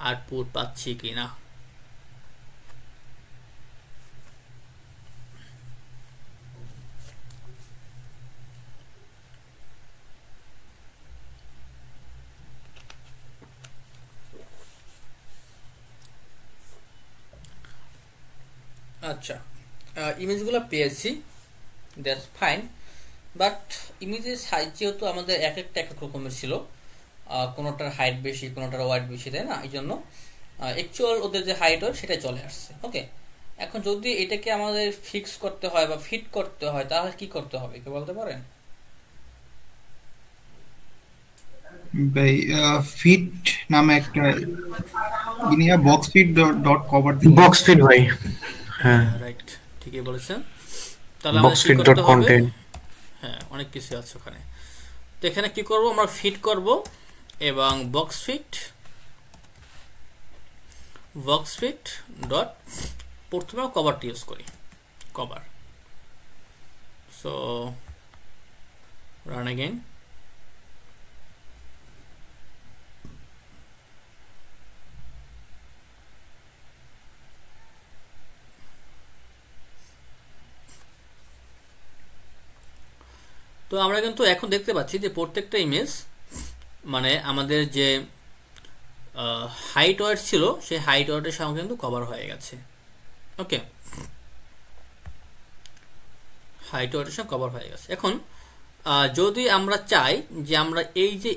আউটপুট পাচ্ছি কিনা। আচ্ছা, ইমেজগুলো পেয়েছি, দ্যাটস ফাইন। বাট ইমেজের সাইজ যেহেতু আমাদের এক এক রকমের ছিল, কোনোটার হাইট বেশি, কোনোটার ওয়াইড বেশি, তাই না? এই জন্য অ্যাকচুয়াল ওদের যে হাইট হয় সেটাই চলে আসছে, ওকে। এখন যদি এটাকে আমাদের ফিক্স করতে হয় বা ফিট করতে হয় তাহলে কি করতে হবে, কে বলতে পারেন? ভাই ফিট নামে একটা ইনিয়া বক্স ফিট ডট কভার দিলে বক্স ফিট ভাই। হ্যাঁ, হ্যাঁ রাইট, ঠিকই বলেছেন। তাহলে আমাদের বক্স কি ফিট ডট করতে হবে? কন্টেন্ট। হ্যাঁ, অনেক কিছু আছে ওখানে। তো এখানে কি করব, আমরা ফিট করব এবং বক্স ফিট ডট, প্রথমে কভারটি ইউজ করি, কভার। So run again. তো আমরা কিন্তু এখন দেখতে পাচ্ছি যে প্রত্যেকটা ইমেজ মানে আমাদের যে হাইট ওয়ার্ড ছিল সেই হাইট ওয়ার্ডের সঙ্গে কিন্তু কভার হয়ে গেছে। ওকে, হাইট ওয়ার্ডের সঙ্গে কভার হয়ে গেছে। এখন যদি আমরা চাই যে আমরা এই যে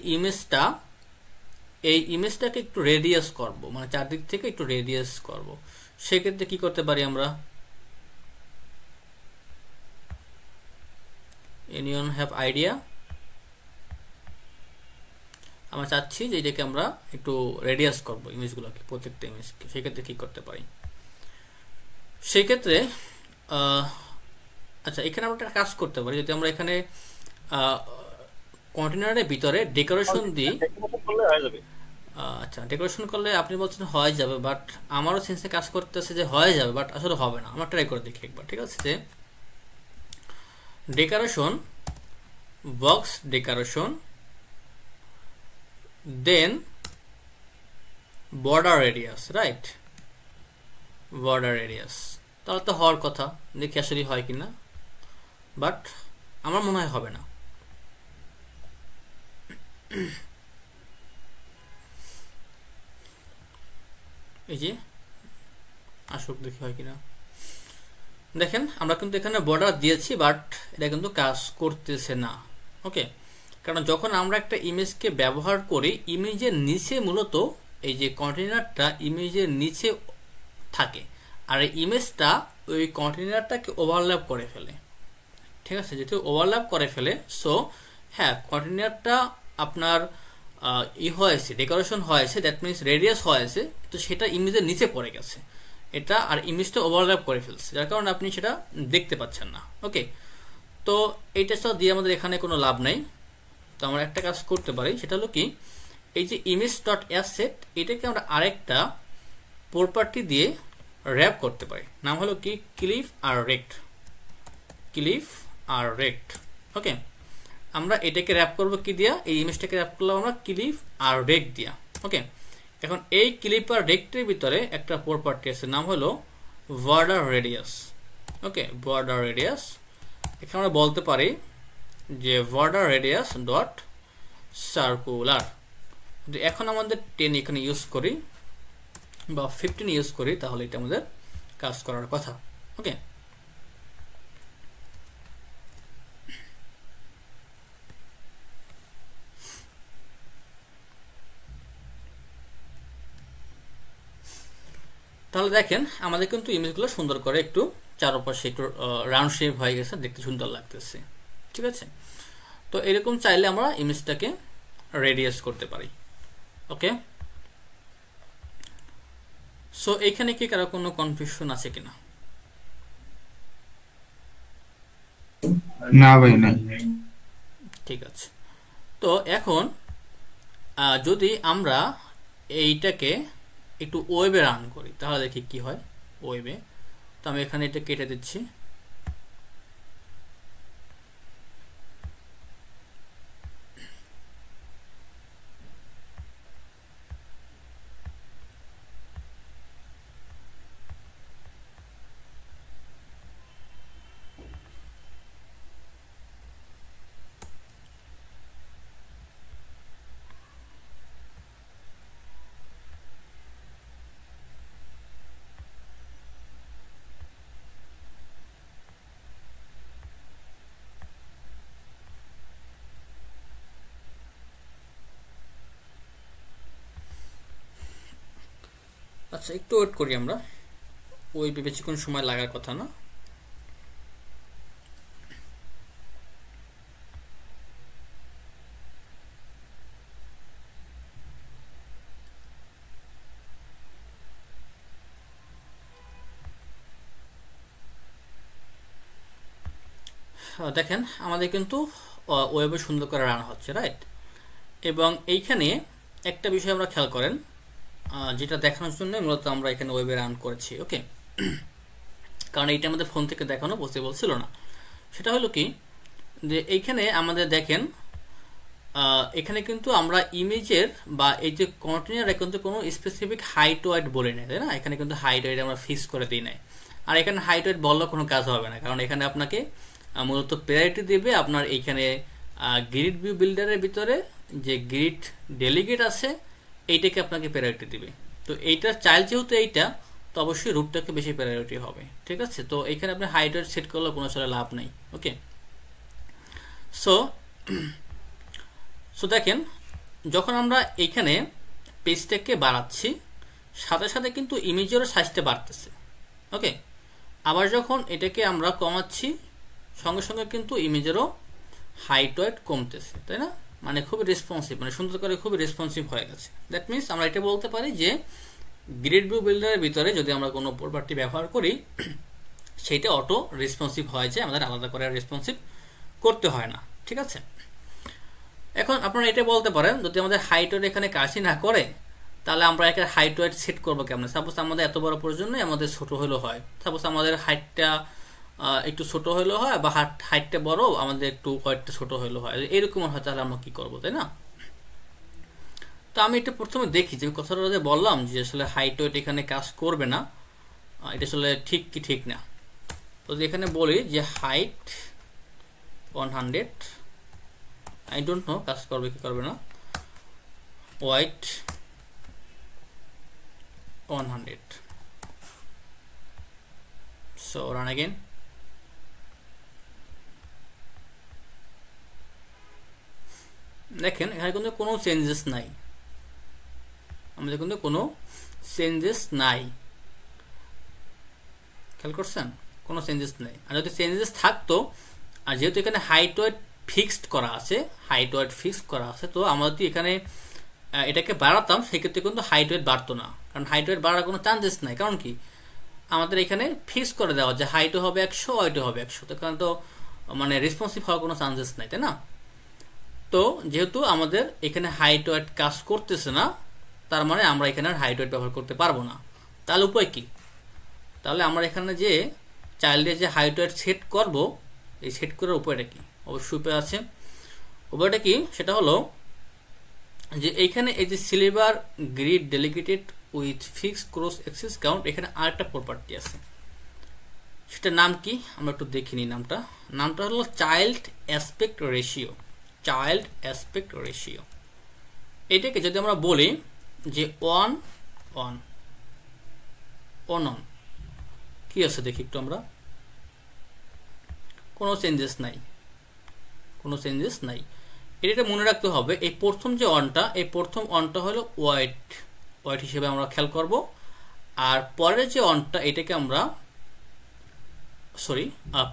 ইমেজটাকে একটু রেডিয়াস করব, মানে চারদিক থেকে একটু রেডিয়াস করব, সেক্ষেত্রে কি করতে পারি আমরা? Anyone have idea? আমরা চাচ্ছি যে এটাকে আমরা একটু রেডিয়াস করব ইমেজগুলোকে, প্রত্যেকটা ইমেজকে, সেক্ষেত্রে কি করতে পারি? সেক্ষেত্রে আচ্ছা, এখানে আমরা একটা কাজ করতে পারি। যদি আমরা এখানে কন্টেনারের ভিতরে ডেকোরেশন দিই, আচ্ছা ডেকোরেশন করলে আপনি বলছেন হয়ে যাবে, বাট আমারও সেন্সে কাজ করতেছে যে হয়ে যাবে, বাট আসলে হবে না। আমরা ট্রাই করে দেখি একবার, ঠিক আছে? যে decoration, box decoration, then border radius, right? Border radius, তাহলে তো হওয়ার কথা। দেখি আসলে হয় কিনা, বাট আমার মনে হয় হবে না। এই যে আসুক, দেখি হয় কিনা। দেখেন আমরা কিন্তু এখানে বর্ডার দিয়েছি, বাট এটা কিন্তু কাজ করতেছে না। ওকে, কারণ যখন আমরা একটা ইমেজকে ব্যবহার করি, ইমেজের নিচে মূলত এই যে কন্টেনারটা ইমেজের নিচে থাকে, আর এই ইমেজটা ওই কন্টেনারটাকে ওভারল্যাপ করে ফেলে। ঠিক আছে, যেহেতু ওভারল্যাপ করে ফেলে, সো হ্যাঁ কন্টেনারটা আপনার হয়েছে, ডেকোরেশন হয়েছে, দ্যাট মিনস রেডিয়াস হয়েছে, তো সেটা ইমেজের নিচে পড়ে গেছে এটা, আর ইমেজটা ওভারল্যাপ করে ফেলছে, যার কারণে আপনি সেটা দেখতে পাচ্ছেন না। ওকে, তো এইটা দিয়ে আমাদের এখানে কোনো লাভ নাই। তো আমরা একটা কাজ করতে পারি, সেটা হলো কি, এই যে ইমেজ ডট অ্যাসেট, এটাকে আমরা আরেকটা প্রপার্টি দিয়ে র্যাপ করতে পারি। নাম হলো কি ক্লিপ আর রেক্ট, ক্লিপ আর রেক্ট। ওকে, আমরা এটাকে র্যাপ করব কি দিয়া? এই ইমেজটাকে র্যাপ করলাম আমরা ক্লিপ আর রেক্ট দিয়া। ওকে, এখন এই ক্লিপ আর রেক্টের ভিতরে একটা প্রপার্টি আছে, নাম হলো বর্ডার রেডিয়াস। ওকে, বর্ডার রেডিয়াস, এখানে আমরা বলতে পারি যে বর্ডার রেডিয়াস ডট সার্কুলার। যদি এখন আমাদের 10 এখানে ইউজ করি বা 15 ইউজ করি, তাহলে এটা আমাদের কাজ করার কথা। ওকে, তাহলে দেখেন আমাদের কিন্তু ইমেজগুলো সুন্দর করে একটু চারপাশে একটু রাউন্ড শেপ হয়ে গেছে, দেখতে সুন্দর লাগতেছে। ঠিক আছে, তো এরকম চাইলে আমরা ইমেজটাকে রেডিয়াস করতে পারি। ওকে, সো এইখানে কি কারো কোনো কনফিউশন আছে কিনা? না ভাই নাই। ঠিক আছে, তো এখন যদি আমরা এইটাকে একটু ওয়েবে রান করি, তাহলে দেখি কি হয় ওয়েবে। তো আমি এখানে এটা কেটে দিচ্ছি। আচ্ছা, একটু ওয়েট করি আমরা, ওই বেশিক্ষণ সময় লাগার কথা না। দেখেন আমাদের কিন্তু ওয়েবে সুন্দর করে রান হচ্ছে, রাইট? এবং এইখানে একটা বিষয় আমরা খেয়াল করেন, যেটা দেখানোর জন্য মূলত আমরা এখানে ওয়েবে রান করেছি, ওকে? কারণ এইটা আমাদের ফোন থেকে দেখানো পসিবল ছিল না। সেটা হলো কি, যে এইখানে আমাদের দেখেন এখানে কিন্তু আমরা ইমেজের বা এই যে কন্টেনারে কিন্তু কোনো স্পেসিফিক হাইট ওয়েট বলে নেই, তাই না? এখানে কিন্তু হাইট ওয়েট আমরা ফিক্স করে দিই নাই। আর এখানে হাইট ওয়েট বললেও কোনো কাজ হবে না, কারণ এখানে আপনাকে মূলত প্রায়োরিটি দেবে আপনার এইখানে গ্রিড ভিউ বিল্ডারের ভিতরে যে গ্রিড ডেলিগেট আছে এইটাকে আপনাকে প্রায়োরিটি দিবে। তো এইটার চাইল্ড যেহেতু এইটা, তো অবশ্যই রুটটাকে বেশি প্রায়োরিটি হবে, ঠিক আছে? তো এখানে আপনি হাইট ওয়েট সেট করলে কোনো আসলে লাভ নেই, ওকে? সো দেখেন যখন আমরা এইখানে পেজটাকে বাড়াচ্ছি সাথে সাথে কিন্তু ইমেজেরও সাইজটা বাড়তেছে, ওকে? আবার যখন এটাকে আমরা কমাচ্ছি সঙ্গে সঙ্গে কিন্তু ইমেজেরও হাইট ওয়েট কমতেছে, তাই না? মানে খুবই রেসপন্সিভ, মানে সুন্দর করে খুবই রেসপন্সিভ হয়ে গেছে। দ্যাট মিনস আমরা এটা বলতে পারি যে গ্রিড ভিউ বিল্ডারের ভিতরে যদি আমরা কোনো প্রপার্টি ব্যবহার করি সেইটা অটো রেসপন্সিভ হয়, যে আমাদের আলাদা করে রেসপন্সিভ করতে হয় না, ঠিক আছে? এখন আপনারা এটা বলতে পারেন, যদি আমাদের হাইট ওয়েট এখানে কাজই না করে তাহলে আমরা এখানে হাইট ওয়েট সেট করবো কেমন? সাপোজ আমাদের এত বড় প্রয়োজন নেই, আমাদের ছোট হলেও হয়। সাপোজ আমাদের হাইটটা একটু ছোট হলেও হয়, বা হাইটটা বড় আমাদের একটু ওয়েটটা ছোট হলেও হয়, এরকম হয়, তাহলে আমরা কি করবো, তাই না? তো আমি এটা প্রথমে দেখি যে কথাটা যে বললাম যে আসলে হাইট ওয়েট এখানে কাজ করবে না, এটা আসলে ঠিক কি ঠিক না। তো এখানে বলি যে হাইট 100, আই ডোন্ট নো কাজ করবে কি করবে না, ওয়েট 100, so run again. দেখেন এখানে কিন্তু কোনো চেঞ্জেস নাই, আমাদের কিন্তু কোনো চেঞ্জেস নাই, খেয়াল করছেন? কোনো চেঞ্জেস নাই। আর যদি চেঞ্জেস থাকতো, আর যেহেতু এখানে হাইট ওয়েট ফিক্সড করা আছে, হাইট ওয়েট ফিক্সড করা আছে, তো আমরা যদি এখানে এটাকে বাড়াতাম সেক্ষেত্রে কিন্তু হাইট ওয়েট বাড়তো না, কারণ হাইট ওয়েট বাড়ার কোনো চান্সেস নাই। কারণ কি, আমাদের এখানে ফিক্স করে দেওয়া যে হাইটও হবে 100, ওয়েটও হবে 100, তো কারণ তো মানে রেসপন্সিভ হওয়ার কোনো চান্সেস নাই, তাই না? তো যেহেতু আমাদের এখানে হাইট ওয়েট কাজ করতেছে না, তার মানে আমরা এখানে হাইট ওয়েট ব্যবহার করতে পারবো না। তাহলে উপায় কি? তাহলে আমরা এখানে যে চাইল্ডে যে হাইট ওয়েট সেট করব, এই সেট করার উপায়টা কি? অবশ্যই উপায় আছে। উপায়টা কি? সেটা হলো যে এইখানে এই যে sliver grid delegated with fixed cross axis count, এখানে আরেকটা প্রপার্টি আছে, সেটার নাম কি আমরা একটু দেখে নিই। নামটা হলো child aspect ratio. Child aspect ratio এটাকে যদি আমরা বলি যে 1 1 1 1, কি আছে দেখি একটু আমরা, কোনো চেঞ্জেস নাই, কোনো চেঞ্জেস নাই। এটা মনে রাখতে হবে, এই প্রথম যে অনটা, এই প্রথম অনটা হলো ওয়েট হিসেবে আমরা খেয়াল করব, আর পরের যে অনটা এটাকে আমরা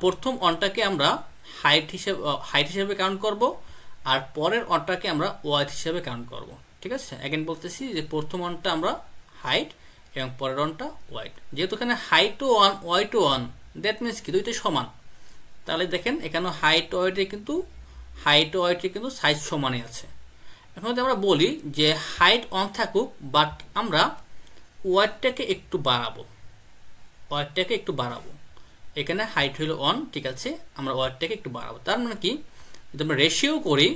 প্রথম অনটাকে আমরা হাইট হিসেবে কাউন্ট করব, আর পরের অনটাকে আমরা ওয়েট হিসেবে কাউন্ট করব, ঠিক আছে? এগেন বলতেছি যে প্রথম অনটা আমরা হাইট এবং পরের অনটা ওয়েট। যেহেতু এখানে হাইটও 1 ওয়েটও 1, দ্যাট মিনস কি দুইটাই সমান। তাহলে দেখেন এখানে হাইট ওয়েটে কিন্তু সাইজ সমানই আছে। এখন যদি আমরা বলি যে হাইট 1 থাকুক, বাট আমরা ওয়েটটাকে একটু বাড়াবো, এখানে হাইট হলো 1, ঠিক আছে, আমরা ওয়েটটাকে একটু বাড়াবো। তার মানে কি, যদি আমরা রেশিও করি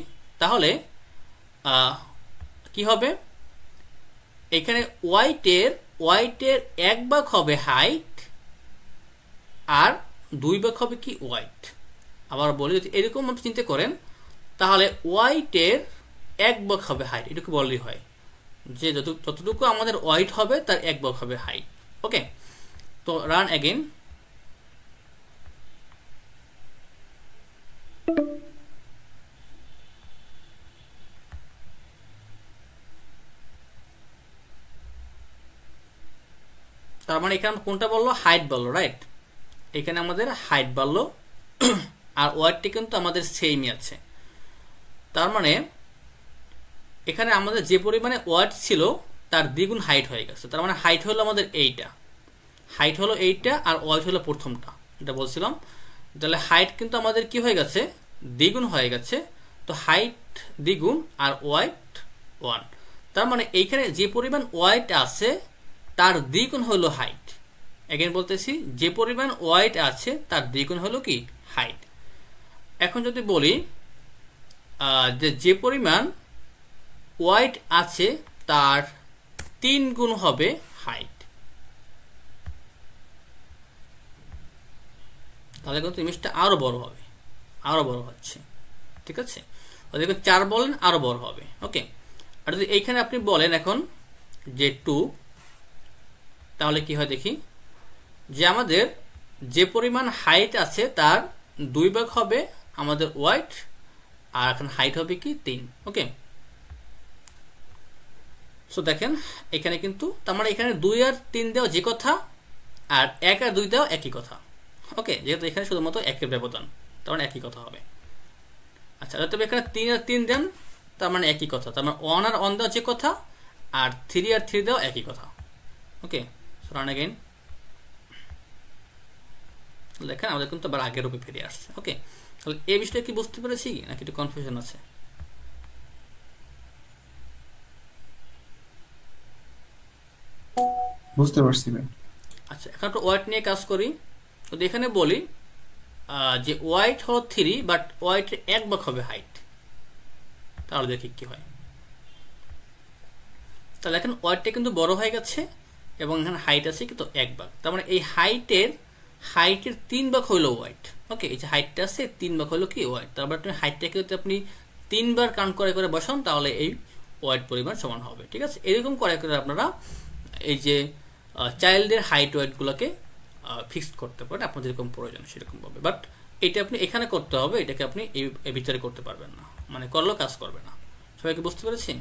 তাহলে কি হবে, এখানে ওয়েটের 1 ভাগ হবে হাইট, আর 2 ভাগ হবে কি ওয়েট। আবার বলি যদি এরকম আপনি চিন্তা করেন, তাহলে ওয়েটের 1 ভাগ হবে হাইট, এটুকু বললেই হয় যে যতটুকু আমাদের ওয়েট হবে তার 1 ভাগ হবে হাইট, ওকে? তো রান অ্যাগেন। তার মানে এখানে কোনটা বললো, হাইট বললো, রাইট? এখানে আমাদের হাইট বললো, আর ওয়েটটি কিন্তু আমাদের সেমই আছে। তার মানে এখানে আমাদের যে পরিমাণে ওয়েট ছিল তার দ্বিগুণ হাইট হয়ে গেছে। তার মানে হাইট হলো আমাদের এইটা, আর ওয়েট হলো প্রথমটা, এটা বলছিলাম তাহলে হাইট কিন্তু আমাদের কি হয়ে গেছে, দ্বিগুণ হয়ে গেছে। তো হাইট দ্বিগুণ আর ওয়াইড 1, তার মানে এইখানে যে পরিমাণ ওয়াইড আছে তার দ্বিগুণ হলো হাইট। এগেন বলতেছি, যে পরিমাণ ওয়াইড আছে তার দ্বিগুণ হলো কি হাইট। এখন যদি বলি যে পরিমাণ ওয়াইড আছে তার 3 গুণ হবে হাইট, তাহলে কিন্তু ইমেজটা আরো বড় হবে, আরো বড় হচ্ছে। ঠিক আছে, দেখুন 4 বলেন আরো বড় হবে। ওকে, আর যদি এইখানে আপনি বলেন এখন যে 2, তাহলে কি হয় দেখি, যে আমাদের যে পরিমাণ হাইট আছে তার 2 ভাগ হবে আমাদের ওয়াইড, আর এখন হাইট হবে কি 3। ওকে, সো দেখেন এখানে কিন্তু তার মানে এখানে 2 আর 3 দেওয়া যে কথা, আর 1 আর 2 দেওয়া একই কথা। ওকে, যেহেতু এখানে শুধুমাত্র 1 এর ব্যবধান, তার মানে একই কথা হবে। আচ্ছা, তবে এখানে 3 আর 3 দেন, তার মানে একই কথা, তার মানে 1 আর 1 দেওয়া যে কথা, আর 3 আর 3 দেওয়া একই কথা। ওকে, সো রান अगेन, দেখেন আমাদের কিন্তু আবার আগের রূপে ফিরে আসছে। ওকে, তাহলে এই বিষয়টা কি বুঝতে পেরেছি নাকি একটু কনফিউশন আছে? বুঝতে পারছি ভাই। আচ্ছা, এখন একটু ওয়াইড নিয়ে কাজ করি। তো এখানে বলি যে ওয়াইড হলো 3, বাট ওয়াইডের 1 ভাগ হবে হাইট, তাহলে দেখি কি হয়। তাহলে এখন ওয়াইডটা কিন্তু বড় হয়ে গেছে এবং এখানে হাইট আছে কিন্তু 1 ভাগ, তার মানে এই হাইটের 3 ভাগ হইলো ওয়াইড। ওকে, এই যে হাইটটা আছে 3 ভাগ হইলো কি ওয়াইড, তারপর আপনি হাইটটাকে যদি আপনি 3 বার কাউন্ট করে করে বসান তাহলে এই ওয়াইড পরিমাণ সমান হবে। ঠিক আছে, এরকম করে করে আপনারা এই যে চাইল্ডের হাইট ওয়াইড গুলোকে ফিক্সড করতে পারেন আপনার যেরকম প্রয়োজন সেরকম ভাবে। বাট এটা আপনি এখানে করতে হবে, এটাকে আপনি এই ভিতরে করতে পারবেন না, মানে করলেও কাজ করবে না। সবাইকে বুঝতে পেরেছি?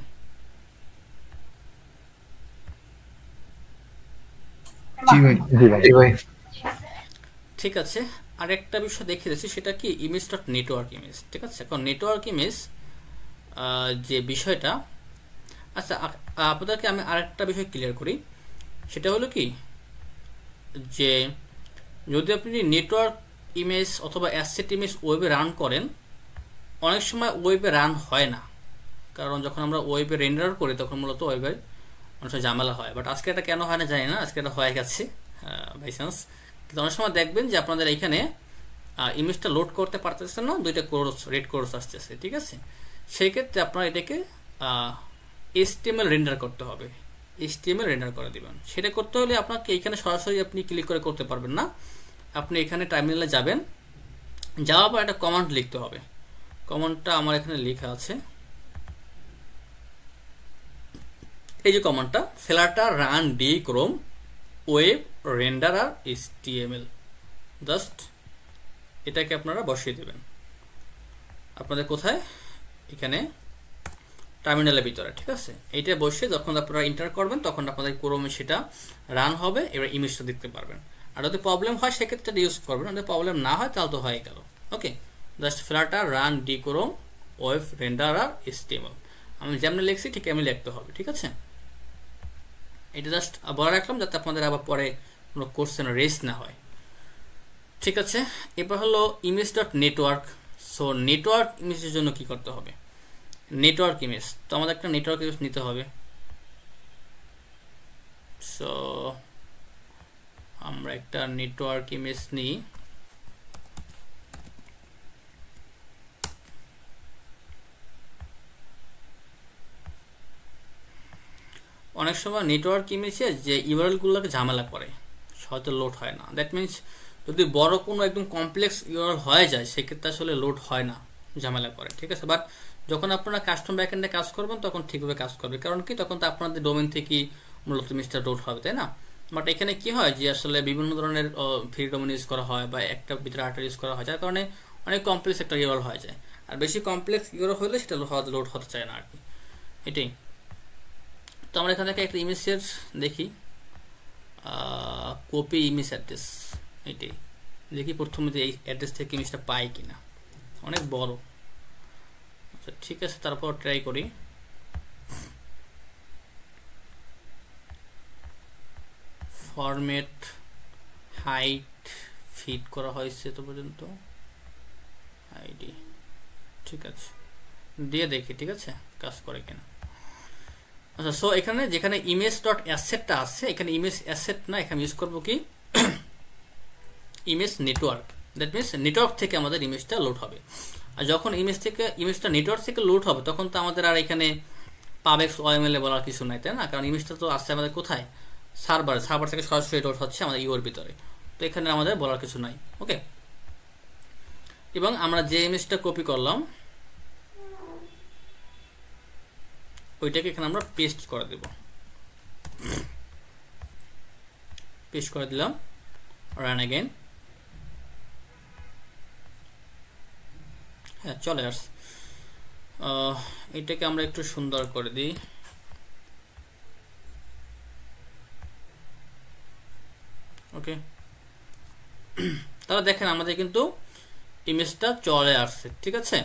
জি ভাই। জি ভাই। ঠিক আছে, আরেকটা বিষয় দেখিয়ে দিচ্ছি, সেটা কি ইমেজ ডট নেটওয়ার্ক ইমেজ। ঠিক আছে, এখন নেটওয়ার্ক ইমেজ যে বিষয়টা, আচ্ছা আপনাদেরকে আমি আরেকটা বিষয় ক্লিয়ার করি, সেটা হলো কি যে যদি আপনি নেটওয়ার্ক ইমেজ অথবা অ্যাসেট ইমেজ ওয়েবে রান করেন, অনেক সময় ওয়েবে রান হয় না, কারণ যখন আমরা ওয়েবে রেন্ডার করি তখন মূলত ওয়েবের অনেক সময় ঝামেলা হয়। বাট আজকে এটা কেন হয় না জানি না, আজকে এটা হয়ে গেছে বাই চান্স। কিন্তু অনেক সময় দেখবেন যে আপনাদের এখানে ইমেজটা লোড করতে পারতেছে না, 2টা কোর্স রেড কোর্স আসতেছে। ঠিক আছে, সেই ক্ষেত্রে আপনারা এটাকে HTML রেন্ডার করতে হবে, HTML রেন্ডার করে দিবেন। সেটা করতে হলে আপনাকে এখানে সরাসরি আপনি ক্লিক করে করতে পারবেন না, আপনি এখানে টার্মিনালে যাবেন, যাওয়ার পর একটা কমান্ড লিখতে হবে। কমান্ডটা আমার এখানে লেখা আছে, এই যে কমান্ডটা, Flutter run D Chrome web renderer HTML, just এটাকে আপনারা বসিয়ে দেবেন আপনাদের কোথায়, এখানে টার্মিনালের ভিতরে। ঠিক আছে, এইটা বসে যখন আপনারা এন্টার করবেন তখন আপনাদের ক্রোমে সেটা রান হবে, এবার ইমেজটা দেখতে পারবেন। আর যদি প্রবলেম হয় সেক্ষেত্রে ইউজ করবেন, যদি প্রবলেম না হয় তাহলে তো হয়ে গেল। Okay, just Flutter run D Chrome web renderer HTML, আমি যেমন লিখছি ঠিক এমনি লিখতে হবে। ঠিক আছে, এটা জাস্ট বলে রাখলাম যাতে আপনাদের আবার পরে কোনো কোশ্চেন রেস না হয়। ঠিক আছে, এবার হলো image dot network. So network ইমেজের জন্য কি করতে হবে, নেটওয়ার্ক ইমেজ, তো আমাদের একটা নেটওয়ার্ক ইমেজ নিতে হবে। সো আমরা একটা নেটওয়ার্ক ইমেজ নিই, অনেক সময় নেটওয়ার্ক ইমেজে যে ইউআরএল গুলোকে ঝামেলা করে, হয়তো লোড হয় না। দ্যাট মিনস যদি বড় কোনো একদম কমপ্লেক্স ইউআরএল হয়ে যায় সেক্ষেত্রে আসলে লোড হয় না, ঝামেলা করে। ঠিক আছে, বাট যখন আপনারা কাস্টম ব্যাকএন্ডে কাজ করবেন তখন ঠিকভাবে কাজ করবে, কারণ কি তখন তো আপনাদের ডোমেন থেকে মূলত ইমেজটা লোড হবে, তাই না? বাট এখানে কি হয় যে আসলে বিভিন্ন ধরনের ফ্রি ডোমেন ইউজ করা হয় বা একটা ভিতরে আরেকটা ইউজ করা হয়, যার কারণে অনেক কমপ্লেক্স একটা ইউআরএল হয়ে যায়, আর বেশি কমপ্লেক্স ইউআরএল হলে সেটা লোড হতে চায় না আর কি, এটাই। তো আমরা এখান থেকে একটা ইমেজের দেখি, কপি ইমেজ অ্যাড্রেস, এটাই দেখি প্রথমে যে এই অ্যাড্রেস থেকে ইমেজটা পাই কিনা, অনেক বড়। আচ্ছা ঠিক আছে, তারপর ট্রাই করি। ফরম্যাট হাইট ফিট করা হয়েছে তো পর্যন্ত আইডি ঠিক আছে দিয়ে দেখি ঠিক আছে কাজ করে কিনা আচ্ছা সো এখানে যেখানে ইমেজ ডট অ্যাসেটটা আছে এখানে ইমেজ অ্যাসেট না এখানে ইউজ করব কি image network that means network থেকে আমাদের ইমেজটা লোড হবে আর যখন ইমেজটা নেটওয়ার্ক থেকে লোড হবে তখন তো আমাদের আর এখানে পাবএক্স ওএমএল এ বলার কিছু নাই তাই না কারণ ইমেজটা তো আসছে আমাদের কোথায় সার্ভার থেকে সরাসরি লোড হচ্ছে আমাদের ইউর ভিতরে তো এখানে আমাদের বলার কিছু নাই ওকে এবং আমরা যে ইমেজটা কপি করলাম ওইটাকে এখানে আমরা পেস্ট করে দেব পেস্ট করে দিলাম রান अगेन হ্যাঁ চলে আসছে এটাকে আমরা একটু সুন্দর করে দিই ওকে তাহলে দেখেন আমাদের কিন্তু ইমেজটা চলে আসছে ঠিক আছে